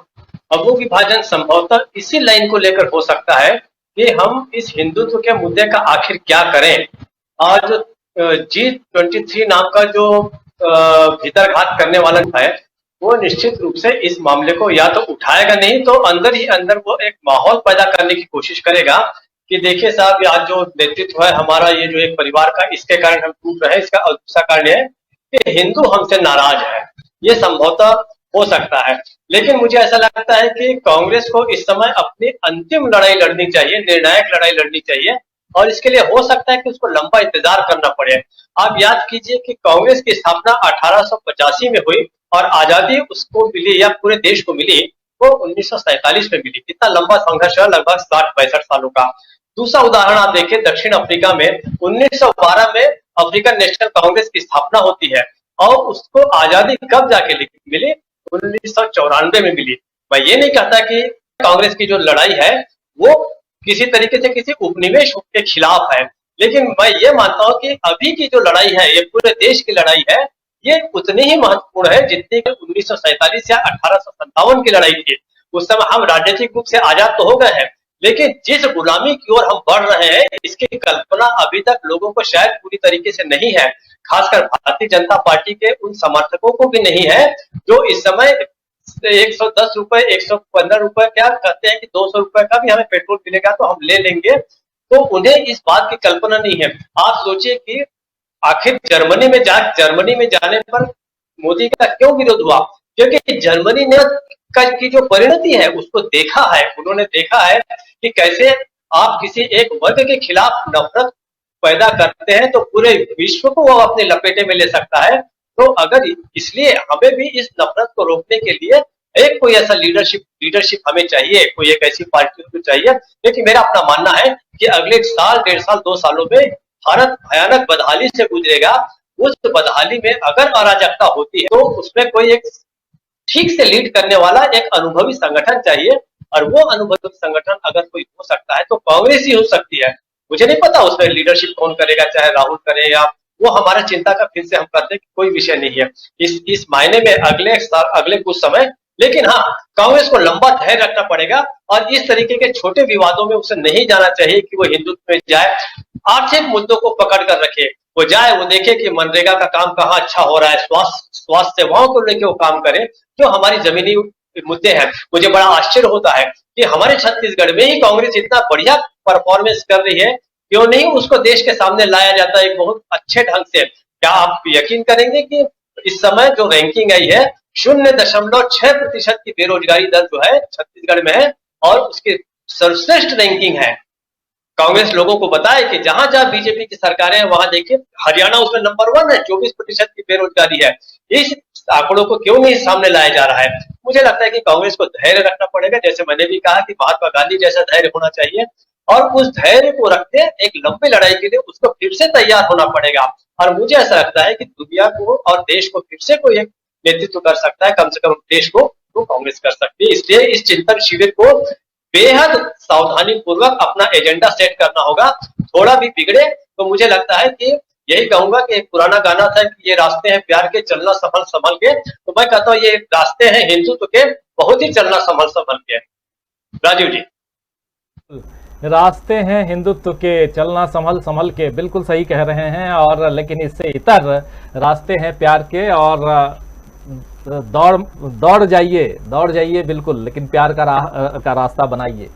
और वो विभाजन संभवतः इसी लाइन को लेकर हो सकता है कि हम इस हिंदुत्व के मुद्दे का आखिर क्या करें। और जो G23 नाम का जो भीतरघात करने वाला है वो निश्चित रूप से इस मामले को या तो उठाएगा नहीं तो अंदर ही अंदर वो एक माहौल पैदा करने की कोशिश करेगा कि देखिए साहब, आज जो नेतृत्व है हमारा, ये जो एक परिवार का, इसके कारण हम टूट रहे हैं। इसका दूसरा कारण है कि हिंदू हमसे नाराज है। ये संभवतः हो सकता है, लेकिन मुझे ऐसा लगता है कि कांग्रेस को इस समय अपनी अंतिम लड़ाई लड़नी चाहिए, निर्णायक लड़ाई लड़नी चाहिए, और इसके लिए हो सकता है कि उसको लंबा इंतजार करना पड़े। आप याद कीजिए कि कांग्रेस की स्थापना 1885 में हुई और आजादी उसको मिली या पूरे देश को मिली वो 1947 में मिली। इतना लंबा संघर्ष है, लगभग 60-65 सालों का। दूसरा उदाहरण आप देखिए, दक्षिण अफ्रीका में 1912 में अफ्रीकन नेशनल कांग्रेस की स्थापना होती है और उसको आजादी कब जाके मिली? 1994 में मिली। मैं ये नहीं कहता कि कांग्रेस की जो लड़ाई है वो किसी तरीके से किसी उपनिवेश के खिलाफ है, लेकिन मैं ये मानता हूं कि अभी की जो लड़ाई है, ये पूरे देश की लड़ाई है, ये उतनी ही महत्वपूर्ण है जितनी 1947 या 1857 की लड़ाई थी। उस समय हम राजनीतिक रूप से आजाद तो हो गए हैं, लेकिन जिस गुलामी की ओर हम बढ़ रहे हैं इसकी कल्पना अभी तक लोगों को शायद पूरी तरीके से नहीं है, खासकर भारतीय जनता पार्टी के उन समर्थकों को भी नहीं है जो इस समय 110 रुपए 115 रुपए क्या कहते हैं कि 200 रुपए का भी हमें पेट्रोल मिलेगा तो हम ले लेंगे। तो उन्हें इस बात की कल्पना नहीं है। आप सोचिए कि आखिर जर्मनी में जाने पर मोदी का क्यों विरोध हुआ? क्योंकि जर्मनी ने की जो परिणति है उसको देखा है, उन्होंने देखा है कि कैसे आप किसी एक वर्ग के खिलाफ नफरत पैदा करते हैं तो पूरे विश्व को वो अपने लपेटे में ले सकता है। तो अगर इसलिए हमें भी इस नफरत को रोकने के लिए एक कोई ऐसा लीडरशिप हमें चाहिए, कोई एक ऐसी पार्टी को चाहिए। लेकिन मेरा अपना मानना है कि अगले साल, 1.5 साल, 2 सालों में भारत भयानक बदहाली से गुजरेगा। उस बदहाली में अगर अराजकता होती है तो उसमें कोई एक ठीक से लीड करने वाला एक अनुभवी संगठन चाहिए, और वो अनुभवी संगठन अगर कोई हो सकता है तो कांग्रेस ही हो सकती है। मुझे नहीं पता उसमें लीडरशिप कौन करेगा, चाहे राहुल करे या वो हमारा चिंता का फिर से हम कहते हैं कि कोई विषय नहीं है इस मायने में अगले साल, अगले कुछ समय। लेकिन हाँ, कांग्रेस को लंबा धैर्य रखना पड़ेगा और इस तरीके के छोटे विवादों में उसे नहीं जाना चाहिए कि वो हिंदुत्व में जाए। आर्थिक मुद्दों को पकड़ कर रखे, वो जाए, वो देखे कि मनरेगा का काम कहाँ अच्छा हो रहा है, स्वास्थ्य सेवाओं को लेकर वो काम करे, जो हमारी जमीनी मुद्दे हैं। मुझे बड़ा आश्चर्य होता है कि हमारे छत्तीसगढ़ में ही कांग्रेस इतना बढ़िया परफॉर्मेंस कर रही है, क्यों नहीं उसको देश के सामने लाया जाता है एक बहुत अच्छे ढंग से। क्या आप यकीन करेंगे कि इस समय जो रैंकिंग आई है 0.6% की बेरोजगारी दर जो है छत्तीसगढ़ में है, और उसकी सर्वश्रेष्ठ रैंकिंग है। कांग्रेस लोगों को बताए कि जहां जहां बीजेपी की सरकारें हैं वहां देखिए, हरियाणा उसमें नंबर 1 है, 24% की बेरोजगारी है। इस आंकड़ों को क्यों नहीं सामने लाया जा रहा है? मुझे लगता है कि कांग्रेस को धैर्य रखना पड़ेगा, जैसे मैंने भी कहा कि महात्मा गांधी जैसा धैर्य होना चाहिए, और उस धैर्य को रखते एक लंबी लड़ाई के लिए उसको फिर से तैयार होना पड़ेगा। और मुझे ऐसा लगता है कि दुनिया को और देश को फिर से कोई एक नेतृत्व कर सकता है, कम से कम देश को तो कांग्रेस कर सकती है। इसलिए इस चिंतन शिविर को बेहद सावधानी पूर्वक अपना एजेंडा सेट करना होगा। थोड़ा भी बिगड़े तो मुझे लगता है कि यही कहूंगा कि एक पुराना गाना था कि ये रास्ते हैं प्यार के, चलना संभल संभल के। तो मैं कहता हूँ ये रास्ते हैं हिंदुत्व के, बहुत ही चलना संभल संभल के। राजीव जी, रास्ते हैं हिंदुत्व के, चलना संभल संभल के, बिल्कुल सही कह रहे हैं। और लेकिन इससे इतर रास्ते हैं प्यार के, और दौड़ जाइए बिल्कुल, लेकिन प्यार का रास्ता बनाइए।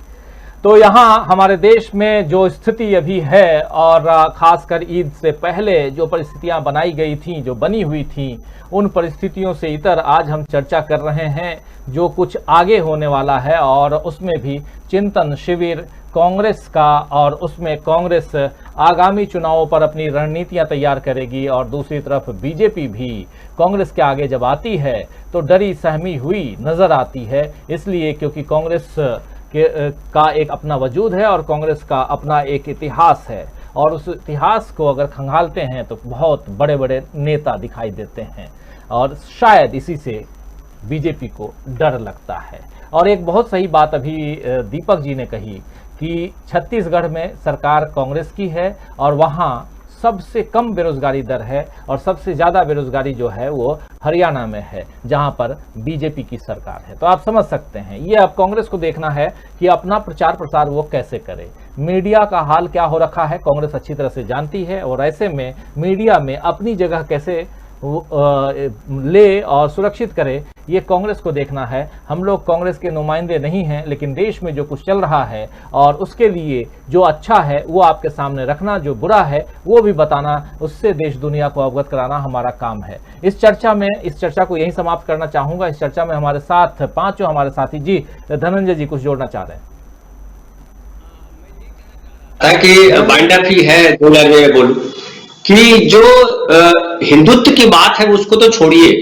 तो यहाँ हमारे देश में जो स्थिति अभी है, और खासकर ईद से पहले जो परिस्थितियाँ बनाई गई थी, जो बनी हुई थी, उन परिस्थितियों से इतर आज हम चर्चा कर रहे हैं जो कुछ आगे होने वाला है, और उसमें भी चिंतन शिविर कांग्रेस का, और उसमें कांग्रेस आगामी चुनावों पर अपनी रणनीतियां तैयार करेगी। और दूसरी तरफ बीजेपी भी कांग्रेस के आगे जब आती है तो डरी सहमी हुई नजर आती है, इसलिए क्योंकि कांग्रेस का एक अपना वजूद है और कांग्रेस का अपना एक इतिहास है, और उस इतिहास को अगर खंगालते हैं तो बहुत बड़े बड़े नेता दिखाई देते हैं, और शायद इसी से बीजेपी को डर लगता है। और एक बहुत सही बात अभी दीपक जी ने कही कि छत्तीसगढ़ में सरकार कांग्रेस की है, और वहाँ सबसे कम बेरोजगारी दर है, और सबसे ज़्यादा बेरोजगारी जो है वो हरियाणा में है, जहाँ पर बीजेपी की सरकार है। तो आप समझ सकते हैं, ये अब कांग्रेस को देखना है कि अपना प्रचार प्रसार वो कैसे करे। मीडिया का हाल क्या हो रखा है कांग्रेस अच्छी तरह से जानती है, और ऐसे में मीडिया में अपनी जगह कैसे ले और सुरक्षित करे, ये कांग्रेस को देखना है। हम लोग कांग्रेस के नुमाइंदे नहीं हैं, लेकिन देश में जो कुछ चल रहा है और उसके लिए जो अच्छा है वो आपके सामने रखना, जो बुरा है वो भी बताना, उससे देश दुनिया को अवगत कराना हमारा काम है। इस चर्चा को यहीं समाप्त करना चाहूंगा। इस चर्चा में हमारे साथ पांचों हमारे साथी जी, धनंजय जी कुछ जोड़ना चाह रहे हैं? ताकि बाइंड अप ही है, 2 लाइन में बोलूं कि जो हिंदुत्व की बात है उसको तो छोड़िए,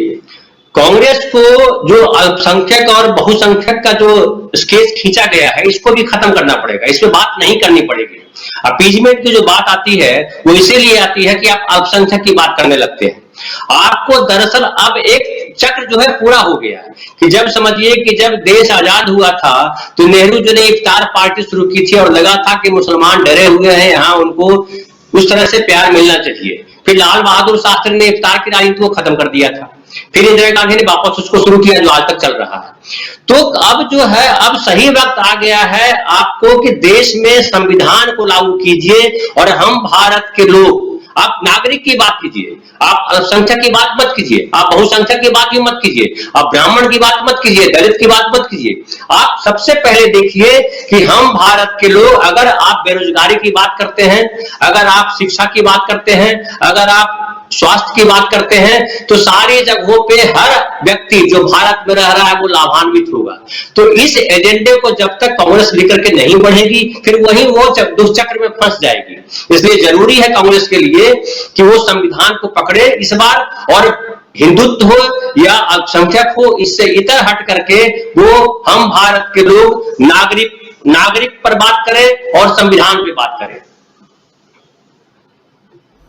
कांग्रेस को जो अल्पसंख्यक और बहुसंख्यक का जो स्केच खींचा गया है इसको भी खत्म करना पड़ेगा, इस पे बात नहीं करनी पड़ेगी। अपीजमेंट की जो बात आती है वो इसीलिए आती है कि आप अल्पसंख्यक की बात करने लगते हैं। आपको दरअसल अब एक चक्र जो है पूरा हो गया है कि जब समझिए कि जब देश आजाद हुआ था तो नेहरू जी ने इफ्तार पार्टी शुरू की थी, और लगा था कि मुसलमान डरे हुए हैं, यहाँ उनको उस तरह से प्यार मिलना चाहिए। फिर लाल बहादुर शास्त्री ने इफ्तार की राजनीति को खत्म कर दिया था, फिर इंदिरा गांधी ने वापस उसको शुरू किया जो आज तक चल रहा है। तो अब जो है, अब सही वक्त आ गया है आपको कि देश में संविधान को लागू कीजिए, और हम भारत के लोग आप नागरिक की बात कीजिए, आप अल्पसंख्यक की बात मत कीजिए, आप बहुसंख्यक की बात भी मत कीजिए, आप ब्राह्मण की बात मत कीजिए, दलित की बात मत कीजिए। आप सबसे पहले देखिए कि हम भारत के लोग, अगर आप बेरोजगारी की बात करते हैं, अगर आप शिक्षा की बात करते हैं, अगर आप स्वास्थ्य की बात करते हैं, तो सारी जगहों पे हर व्यक्ति जो भारत में रह रहा है वो लाभान्वित होगा। तो इस एजेंडे को जब तक कांग्रेस लेकर के नहीं बढ़ेगी, फिर वही वो दुष्चक्र में फंस जाएगी। इसलिए जरूरी है कांग्रेस के लिए कि वो संविधान को पकड़े इस बार, और हिंदुत्व हो या अल्पसंख्यक हो, इससे इतर हट करके वो हम भारत के लोग नागरिक पर बात करें और संविधान पे बात करें।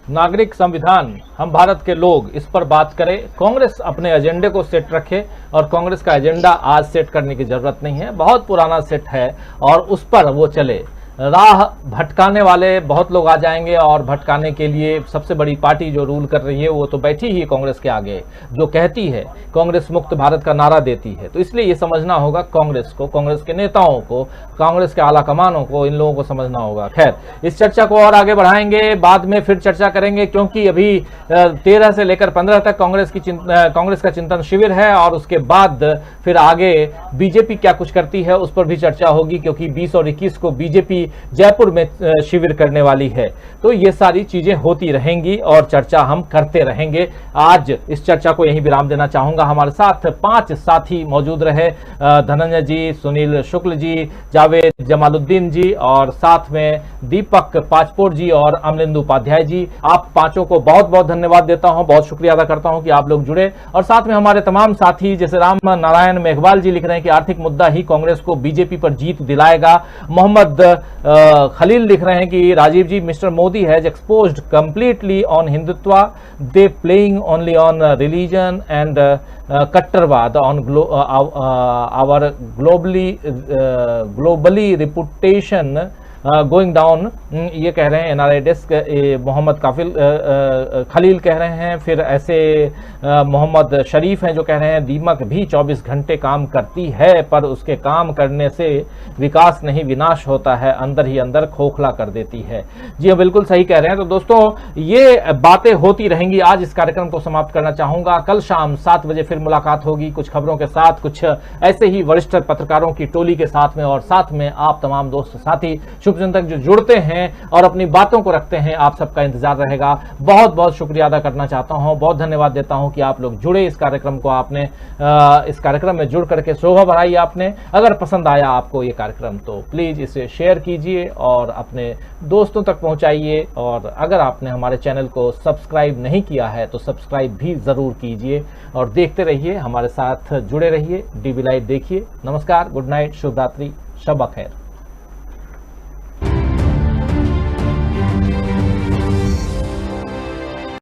नागरिक, संविधान, हम भारत के लोग, इस पर बात करें। कांग्रेस अपने एजेंडे को सेट रखे, और कांग्रेस का एजेंडा आज सेट करने की जरूरत नहीं है, बहुत पुराना सेट है और उस पर वो चले। राह भटकाने वाले बहुत लोग आ जाएंगे, और भटकाने के लिए सबसे बड़ी पार्टी जो रूल कर रही है वो तो बैठी ही कांग्रेस के आगे, जो कहती है कांग्रेस मुक्त भारत का नारा देती है। तो इसलिए ये समझना होगा कांग्रेस को, कांग्रेस के नेताओं को, कांग्रेस के आला कमानों को, इन लोगों को समझना होगा। खैर, इस चर्चा को और आगे बढ़ाएंगे, बाद में फिर चर्चा करेंगे, क्योंकि अभी 13 से लेकर 15 तक कांग्रेस का चिंतन शिविर है, और उसके बाद फिर आगे बीजेपी क्या कुछ करती है उस पर भी चर्चा होगी, क्योंकि 20 और 21 को बीजेपी जयपुर में शिविर करने वाली है। तो ये सारी चीजें होती रहेंगी और चर्चा हम करते रहेंगे। आज इस चर्चा को यहीं विराम देना चाहूंगा। हमारे साथ 5 साथी मौजूद रहे, धनंजय जी, सुनील शुक्ल जी, जावेद जमालुद्दीन जी, और साथ में दीपक पाचपोर जी और अमलिंदु उपाध्याय जी। आप पांचों को बहुत बहुत धन्यवाद देता हूं, बहुत शुक्रिया अदा करता हूं कि आप लोग जुड़े। और साथ में हमारे तमाम साथी, जैसे राम नारायण मेघवाल जी लिख रहे हैं कि आर्थिक मुद्दा ही कांग्रेस को बीजेपी पर जीत दिलाएगा। मोहम्मद खलील लिख रहे हैं कि Rajiv ji, mister Modi has exposed completely on Hindutva, they playing only on religion and कट्टरवाद on our globally reputation going down. ये कह रहे हैं एनआरआई डेस्क मोहम्मद खलील कह रहे हैं। फिर ऐसे मोहम्मद शरीफ हैं जो कह रहे हैं दीमक भी 24 घंटे काम करती है, पर उसके काम करने से विकास नहीं विनाश होता है, अंदर ही अंदर खोखला कर देती है। जी हाँ, बिल्कुल सही कह रहे हैं। तो दोस्तों, ये बातें होती रहेंगी। आज इस कार्यक्रम को समाप्त करना चाहूंगा। कल शाम 7 बजे फिर मुलाकात होगी, कुछ खबरों के साथ, कुछ ऐसे ही वरिष्ठ पत्रकारों की टोली के साथ में, और साथ में आप तमाम दोस्त साथी शुभचिंतक जो जुड़ते हैं और अपनी बातों को रखते हैं, आप सबका इंतजार रहेगा। बहुत बहुत शुक्रिया अदा करना चाहता हूं, बहुत धन्यवाद देता हूं कि आप लोग जुड़े इस कार्यक्रम को। आपने इस कार्यक्रम में जुड़ करके शोभा बढ़ाई आपने। अगर पसंद आया आपको ये कार्यक्रम तो प्लीज इसे शेयर कीजिए और अपने दोस्तों तक पहुंचाइए। और अगर आपने हमारे चैनल को सब्सक्राइब नहीं किया है तो सब्सक्राइब भी जरूर कीजिए, और देखते रहिए, हमारे साथ जुड़े रहिए। डीबी लाइव देखिए। नमस्कार, गुड नाइट, शुभ रात्रि, शब बखैर।